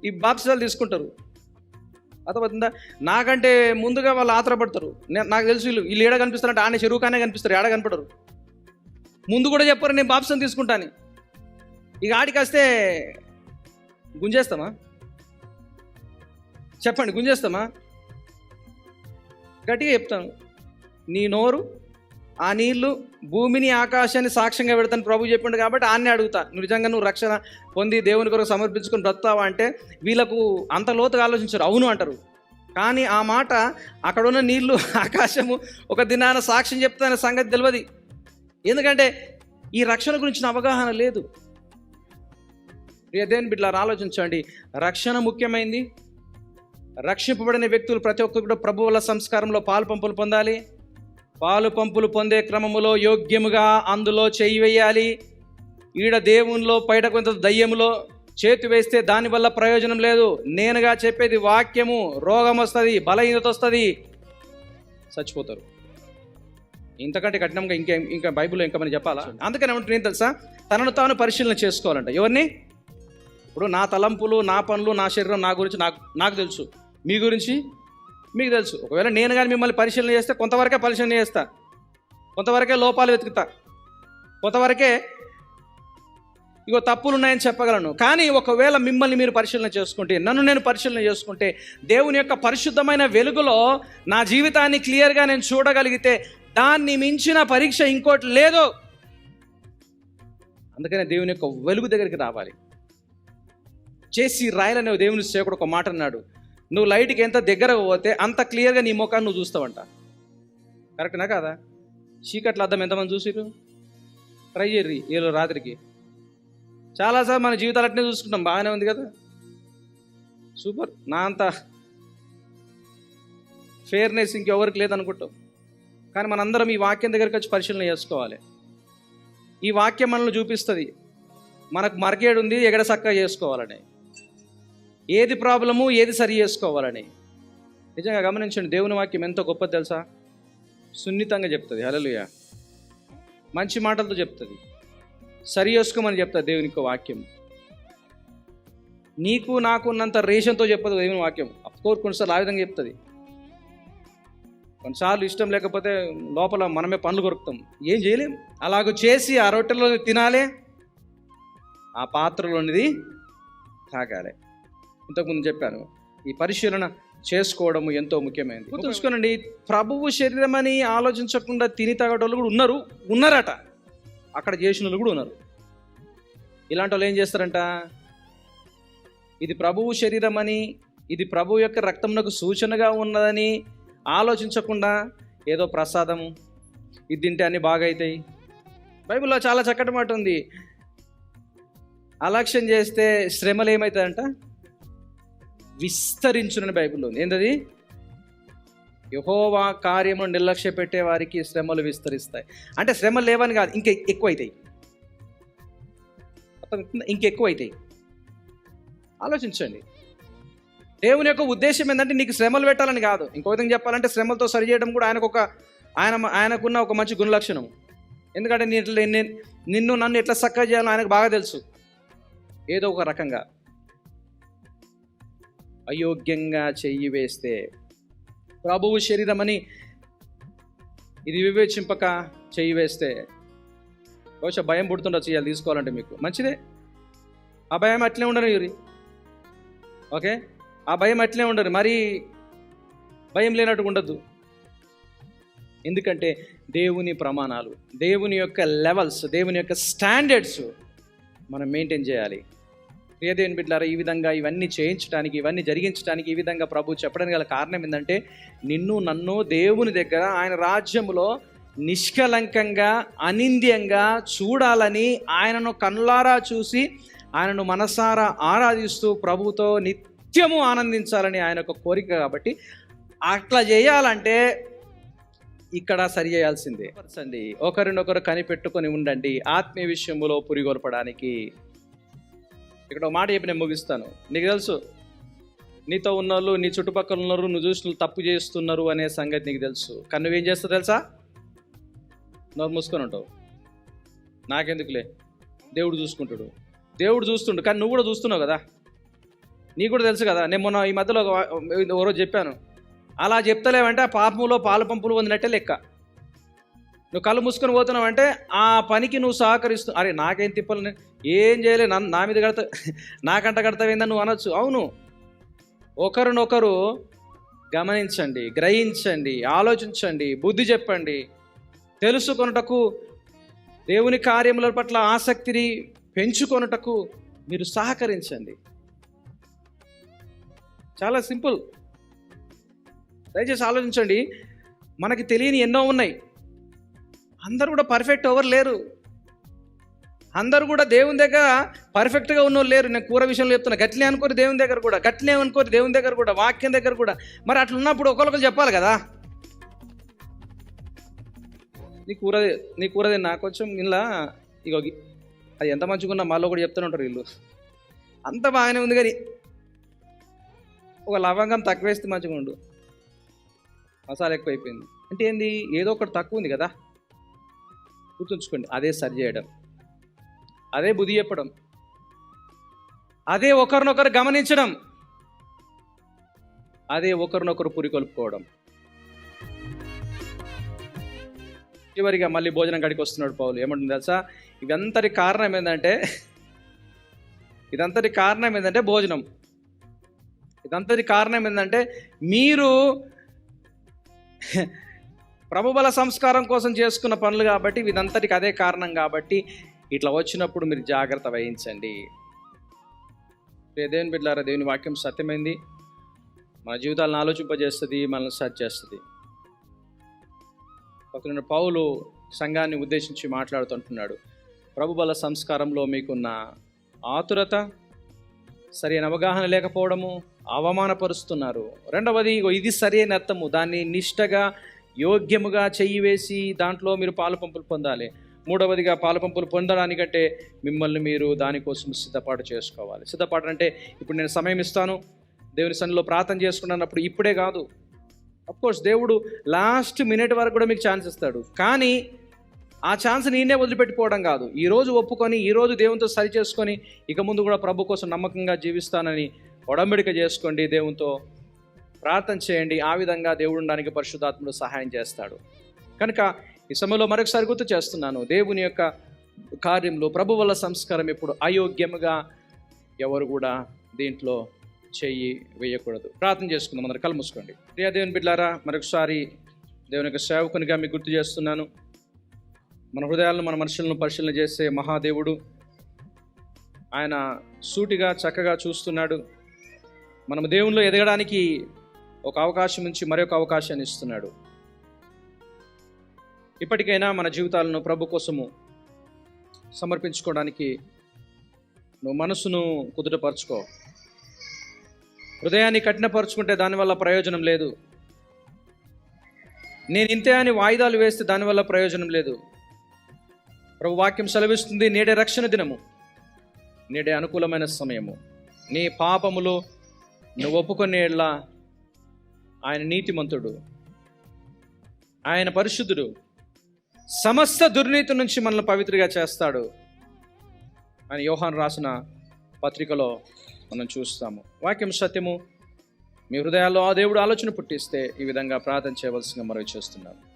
Speaker 1: ఈ బాప్సాలు తీసుకుంటారు. అర్థమవుతుందా? నాకంటే ముందుగా వాళ్ళు ఆత్రపడతారు. నాకు తెలుసు వీళ్ళు ఏడ కనిపిస్తారంటే ఆనే చెరువుకానే కనిపిస్తారు, ఏడ కనపడరు. ముందు కూడా చెప్పారు నేను బాప్సం తీసుకుంటాను. ఇక ఆడికి వస్తే గుంజేస్తామా? చెప్పండి, గుంజేస్తామా? గట్టిగా చెప్తాను, నీ నోరు ఆ నీళ్లు భూమిని ఆకాశాన్ని సాక్ష్యంగా పెడతాను ప్రభు చెప్పిండు కాబట్టి ఆన్నే అడుగుతా. నిజంగా నువ్వు రక్షణ పొంది దేవుని కొరకు సమర్పించుకొని బ్రతావా అంటే వీళ్ళకు అంత లోతుగా ఆలోచించారు, అవును అంటారు. కానీ ఆ మాట అక్కడున్న నీళ్లు ఆకాశము ఒక దినాన సాక్ష్యం చెప్తానే సంగతి తెలియదు. ఎందుకంటే ఈ రక్షణ గురించిన అవగాహన లేదు. దేవుని బిడ్డలారా ఆలోచించండి, రక్షణ ముఖ్యమైంది. రక్షింపబడిన వ్యక్తులు ప్రతి ఒక్కరు కూడా ప్రభు వల్ల సంస్కారంలో పాలు పంపులు పొందాలి. పాలు పంపులు పొందే క్రమములో యోగ్యముగా అందులో చేయి వేయాలి. ఈడ దేవునిలో బయట కొంత దయ్యములో చేతి వేస్తే దానివల్ల ప్రయోజనం లేదు. నేనుగా చెప్పేది వాక్యము. రోగం వస్తుంది, బలహీనత వస్తుంది, చచ్చిపోతారు. ఇంతకంటే కఠినంగా ఇంకా బైబిల్లో ఇంకా మనం చెప్పాలా? అందుకని ఏమంటుంది ఏం తెలుసా? తనను తాను పరిశీలన చేసుకోవాలంట. ఎవరిని? ఇప్పుడు నా తలంపులు, నా పనులు, నా శరీరం, నా గురించి నాకు తెలుసు, మీ గురించి మీకు తెలుసు. ఒకవేళ నేను కానీ మిమ్మల్ని పరిశీలన చేస్తే కొంతవరకే పరిశీలన చేస్తా, కొంతవరకే లోపాలు వెతుకుతా, కొంతవరకే ఇగో తప్పులు ఉన్నాయని చెప్పగలను. కానీ ఒకవేళ మిమ్మల్ని మీరు పరిశీలన చేసుకుంటే, నన్ను నేను పరిశీలన చేసుకుంటే, దేవుని యొక్క పరిశుద్ధమైన వెలుగులో నా జీవితాన్ని క్లియర్గా నేను చూడగలిగితే దాన్ని మించిన పరీక్ష ఇంకోటి లేదు. అందుకనే దేవుని యొక్క వెలుగు దగ్గరికి రావాలి. చేసి రాయలనే దేవుని సేవకుడు ఒక మాట అన్నాడు, నువ్వు లైట్కి ఎంత దగ్గరకు పోతే అంత క్లియర్గా నీ ముఖాన్ని నువ్వు చూస్తావంట. కరెక్ట్నా కాదా? చీకట్ల అద్దం ఎంతమంది చూసిరు? ట్రై చేయర్రి ఏలో రాత్రికి. చాలాసార్లు మన జీవితాలు అట్నే చూసుకుంటాం, బాగానే ఉంది కదా, సూపర్, నా అంత ఫేర్నెస్ ఇంకెవరికి లేదనుకుంటాం. కానీ మనందరం ఈ వాక్యం దగ్గరికి వచ్చి పరిశీలన చేసుకోవాలి. ఈ వాక్యం మనల్ని చూపిస్తుంది మనకు మరకేడు ఉంది, ఎగడ చక్కగా చేసుకోవాలని, ఏది ప్రాబ్లము, ఏది సరి చేసుకోవాలని. నిజంగా గమనించండి, దేవుని వాక్యం ఎంతో గొప్పది తెలుసా? సున్నితంగా చెప్తుంది. హల్లెలూయా. మంచి మాటలతో చెప్తుంది, సరి చేసుకోమని చెప్తుంది దేవుని యొక్క వాక్యం. నీకు నాకు ఉన్నంత రేషన్తో చెప్పదు దేవుని వాక్యం. అఫ్కోర్స్ కొన్నిసార్లు ఆ విధంగా చెప్తుంది. కొన్నిసార్లు ఇష్టం లేకపోతే లోపల మనమే పనులు కొరుకుతాం, ఏం చేయలేం. అలాగ చేసి ఆ రొట్టెలో తినాలి, ఆ పాత్రలోనిది తాగాలి. ఇంతకుముందు చెప్పాను, ఈ పరిశీలన చేసుకోవడము ఎంతో ముఖ్యమైనది. తెలుసుకోనండి, ప్రభువు శరీరం అని ఆలోచించకుండా తిని తాగేటోళ్ళు కూడా ఉన్నారట. అక్కడ చేసిన వాళ్ళు కూడా ఉన్నారు. ఇలాంటి వాళ్ళు ఏం చేస్తారంట, ఇది ప్రభువు శరీరం అని, ఇది ప్రభువు యొక్క రక్తమునకు సూచనగా ఉన్నదని ఆలోచించకుండా ఏదో ప్రసాదము, ఇది తింటే అన్నీ బాగా అవుతాయి. బైబిల్లో చాలా చక్కటి మాట ఉంది. అలక్ష్యం చేస్తే శ్రమలు ఏమవుతాయంట? విస్తరించునని బైబిల్లో ఉంది. ఏంటది? యెహోవా కార్యము నిర్లక్ష్య పెట్టే వారికి శ్రమలు విస్తరిస్తాయి. అంటే శ్రమలు లేవని కాదు, ఇంకా ఎక్కువ అవుతాయి, ఇంకెక్కువ అవుతాయి. ఆలోచించండి. దేవుని యొక్క ఉద్దేశం ఏంటంటే నీకు శ్రమలు పెట్టాలని కాదు. ఇంకో విధంగా చెప్పాలంటే శ్రమలతో సరిచేయడం కూడా ఆయనకున్న ఒక మంచి గుణలక్షణం. ఎందుకంటే నిన్ను నన్ను ఎట్లా చక్కగా చేయాలో ఆయనకు బాగా తెలుసు. ఏదో ఒక రకంగా అయోగ్యంగా చెయ్యి వేస్తే ప్రభువు శరీరం అని ఇది వివేచింపక చెయ్యి వేస్తే బహుశా భయం పుడుతుండొచ్చు. ఇవాళ తీసుకోవాలంటే మీకు మంచిదే. ఆ భయం అట్లే ఉండరు యూరి, ఓకే? ఆ భయం అట్లే ఉండరు, మరీ భయం లేనట్టు ఉండద్దు. ఎందుకంటే దేవుని ప్రమాణాలు, దేవుని యొక్క లెవెల్స్, దేవుని యొక్క స్టాండర్డ్స్ మనం మెయింటైన్ చేయాలి. ప్రియదేవుని బిడ్డలారా, ఈ విధంగా ఇవన్నీ చేయించడానికి, ఇవన్నీ జరిగించడానికి ఈ విధంగా ప్రభు చెప్పడానికి గల కారణం ఏంటంటే నిన్ను నన్ను దేవుని దగ్గర ఆయన రాజ్యములో నిష్కలంకంగా అనింద్యంగా చూడాలని, ఆయనను కన్నులారా చూసి ఆయనను మనసారా ఆరాధిస్తూ ప్రభువుతో నిత్యము ఆనందించాలని ఆయన యొక్క కోరిక. కాబట్టి అట్లా చేయాలంటే ఇక్కడ సరి చేయాల్సిందే. ఒకరినొకరు కనిపెట్టుకొని ఉండండి ఆత్మీయ విషయములో పురిగొల్పడానికి. ఇక్కడ ఒక మాట చెప్పి నేను ముగిస్తాను. నీకు తెలుసు, నీతో ఉన్నోళ్ళు, నీ చుట్టుపక్కల ఉన్నారు, నువ్వు చూసిన తప్పు చేస్తున్నారు అనే సంగతి నీకు తెలుసు. కానీ నువ్వేం చేస్తావు తెలుసా? నోరు మూసుకొని ఉంటావు. నాకెందుకులే, దేవుడు చూసుకుంటాడు. దేవుడు చూస్తుండు, కానీ నువ్వు కూడా చూస్తున్నావు కదా, నీకు కూడా తెలుసు కదా. నేను మొన్న ఈ మధ్యలో ఒకరోజు చెప్పాను, అలా చెప్తలేవంటే ఆ పాపములో పాలు పంపులు పొందినట్టే లెక్క. నువ్వు కళ్ళు మూసుకొని పోతున్నావంటే ఆ పనికి నువ్వు సహకరిస్తూ, అరే నాకేం తిప్పలు, ఏం చేయలే, నా మీద కడతా, నాకంట కడతావేందని నువ్వు అనొచ్చు. అవును, ఒకరినొకరు గమనించండి, గ్రహించండి, ఆలోచించండి, బుద్ధి చెప్పండి, తెలుసుకొనుటకు, దేవుని కార్యముల పట్ల ఆసక్తిని పెంచుకొనుటకు మీరు సహకరించండి. చాలా సింపుల్. దయచేసి ఆలోచించండి. మనకి తెలియని ఎన్నో ఉన్నాయి. అందరూ కూడా పర్ఫెక్ట్ ఎవరు లేరు. అందరూ కూడా దేవుని దగ్గర పర్ఫెక్ట్గా ఉన్నోళ్ళు లేరు. నేను కూర విషయంలో చెప్తున్నా, గట్లే అనుకోరు దేవుని దగ్గర కూడా, గట్లే అనుకోరు దేవుని దగ్గర కూడా, వాక్యం దగ్గర కూడా. మరి అట్లా ఉన్నప్పుడు ఒకరికొకరు చెప్పాలి కదా, నీ కూర తిన్నా కొంచెం ఇలా, ఇగో అది ఎంత మంచిగా ఉన్నా మళ్ళీ కూడా చెప్తూనే ఉంటారు వీళ్ళు. అంత బాగానే ఉంది కానీ ఒక లవంగం తక్కువ వేస్తే మంచిగా ఉండు, మసాలా ఎక్కువైపోయింది అంటే ఏంది, ఏదో ఒకటి తక్కువ ఉంది కదా. గుర్తుంచుకోండి, అదే సరి చేయడం, అదే బుద్ధి చెప్పడం, అదే ఒకరినొకరు గమనించడం, అదే ఒకరినొకరు పురికొల్పుకోవడం. చివరిగా మళ్ళీ భోజనం గడికి వస్తున్నాడు పౌలు. ఏమంటుంది తెలుసా? ఇదంతటి కారణం ఏంటంటే భోజనం. ఇదంతటి కారణం ఏంటంటే మీరు ప్రభుబల సంస్కారం కోసం చేసుకున్న పనులు కాబట్టి, ఇదంతటికి అదే కారణం కాబట్టి ఇట్లా వచ్చినప్పుడు మీరు జాగ్రత్త వహించండి. దేవుని బిడ్డలారా, దేవుని వాక్యం సత్యమైంది, మన జీవితాలను ఆలోచింపజేస్తుంది, మనల్ని సరి చేస్తుంది. పక్కన పౌలు సంఘాన్ని ఉద్దేశించి మాట్లాడుతుంటున్నాడు. ప్రభుబల సంస్కారంలో మీకున్న ఆతురత, సరైన అవగాహన లేకపోవడము, అవమానపరుస్తున్నారు. రెండవది, ఇది సరైన అర్థము, దాన్ని నిష్టగా యోగ్యముగా చెయ్యి వేసి దాంట్లో మీరు పాలుపంపులు పొందాలి. మూడవదిగా, పాలుపంపులు పొందడానికంటే మిమ్మల్ని మీరు దానికోసం సిద్ధపాటు చేసుకోవాలి. సిద్ధపాటు అంటే ఇప్పుడు నేను సమయం ఇస్తాను, దేవుని సన్నిధిలో ప్రార్థన చేసుకున్నప్పుడు ఇప్పుడే కాదు. అఫ్కోర్స్ దేవుడు లాస్ట్ మినిట్ వరకు కూడా మీకు ఛాన్స్ ఇస్తాడు, కానీ ఆ ఛాన్స్ నేనే వదిలిపెట్టిపోవడం కాదు. ఈరోజు ఒప్పుకొని, ఈరోజు దేవునితో సరి చేసుకొని, ఇక ముందు కూడా ప్రభు కోసం నమ్మకంగా జీవిస్తానని ఒడంబడిక చేసుకోండి, దేవునితో ప్రార్థన చేయండి. ఆ విధంగా దేవుడు ఉండడానికి పరిశుద్ధాత్ముడు సహాయం చేస్తాడు. కనుక ఈ సమయంలో మరొకసారి గుర్తు చేస్తున్నాను, దేవుని యొక్క కార్యంలో ప్రభు వల్ల సంస్కారం ఎప్పుడు అయోగ్యముగా ఎవరు కూడా దీంట్లో చెయ్యి వేయకూడదు. ప్రార్థన చేసుకుందాం, అందరూ కళ్ళు మూసుకోండి. ప్రియ దేవుని బిడ్డలారా, మరొకసారి దేవుని యొక్క సేవకునిగా మీకు గుర్తు చేస్తున్నాను, మన హృదయాలను, మన మనుషులను పరిశీలన చేసే మహాదేవుడు, ఆయన సూటిగా చక్కగా చూస్తున్నాడు. మనం దేవునిలో ఎదగడానికి ఒక అవకాశం నుంచి మరొక అవకాశాన్ని ఇస్తున్నాడు. ఇప్పటికైనా మన జీవితాలను ప్రభు కోసము సమర్పించుకోవడానికి నువ్వు మనసును కుదుటపరచుకో. హృదయాన్ని కఠినపరుచుకుంటే దానివల్ల ప్రయోజనం లేదు. నేను ఇంతే అని వాయిదాలు వేస్తే దానివల్ల ప్రయోజనం లేదు. ప్రభు వాక్యం సెలవిస్తుంది, నేడే రక్షణ దినము, నేడే అనుకూలమైన సమయము. నీ పాపములు నువ్వు ఒప్పుకునేలా ఆయన నీతిమంతుడు, ఆయన పరిశుద్ధుడు, సమస్త దుర్నీతి నుంచి మనల్ని పవిత్రగా చేస్తాడు అని యోహాను రాసిన పత్రికలో మనం చూస్తాము. వాక్యం సత్యము. మీ హృదయాల్లో ఆ దేవుడు ఆలోచన పుట్టిస్తే ఈ విధంగా ప్రార్థన చేయవలసిందిగా మనవి చేస్తున్నాను.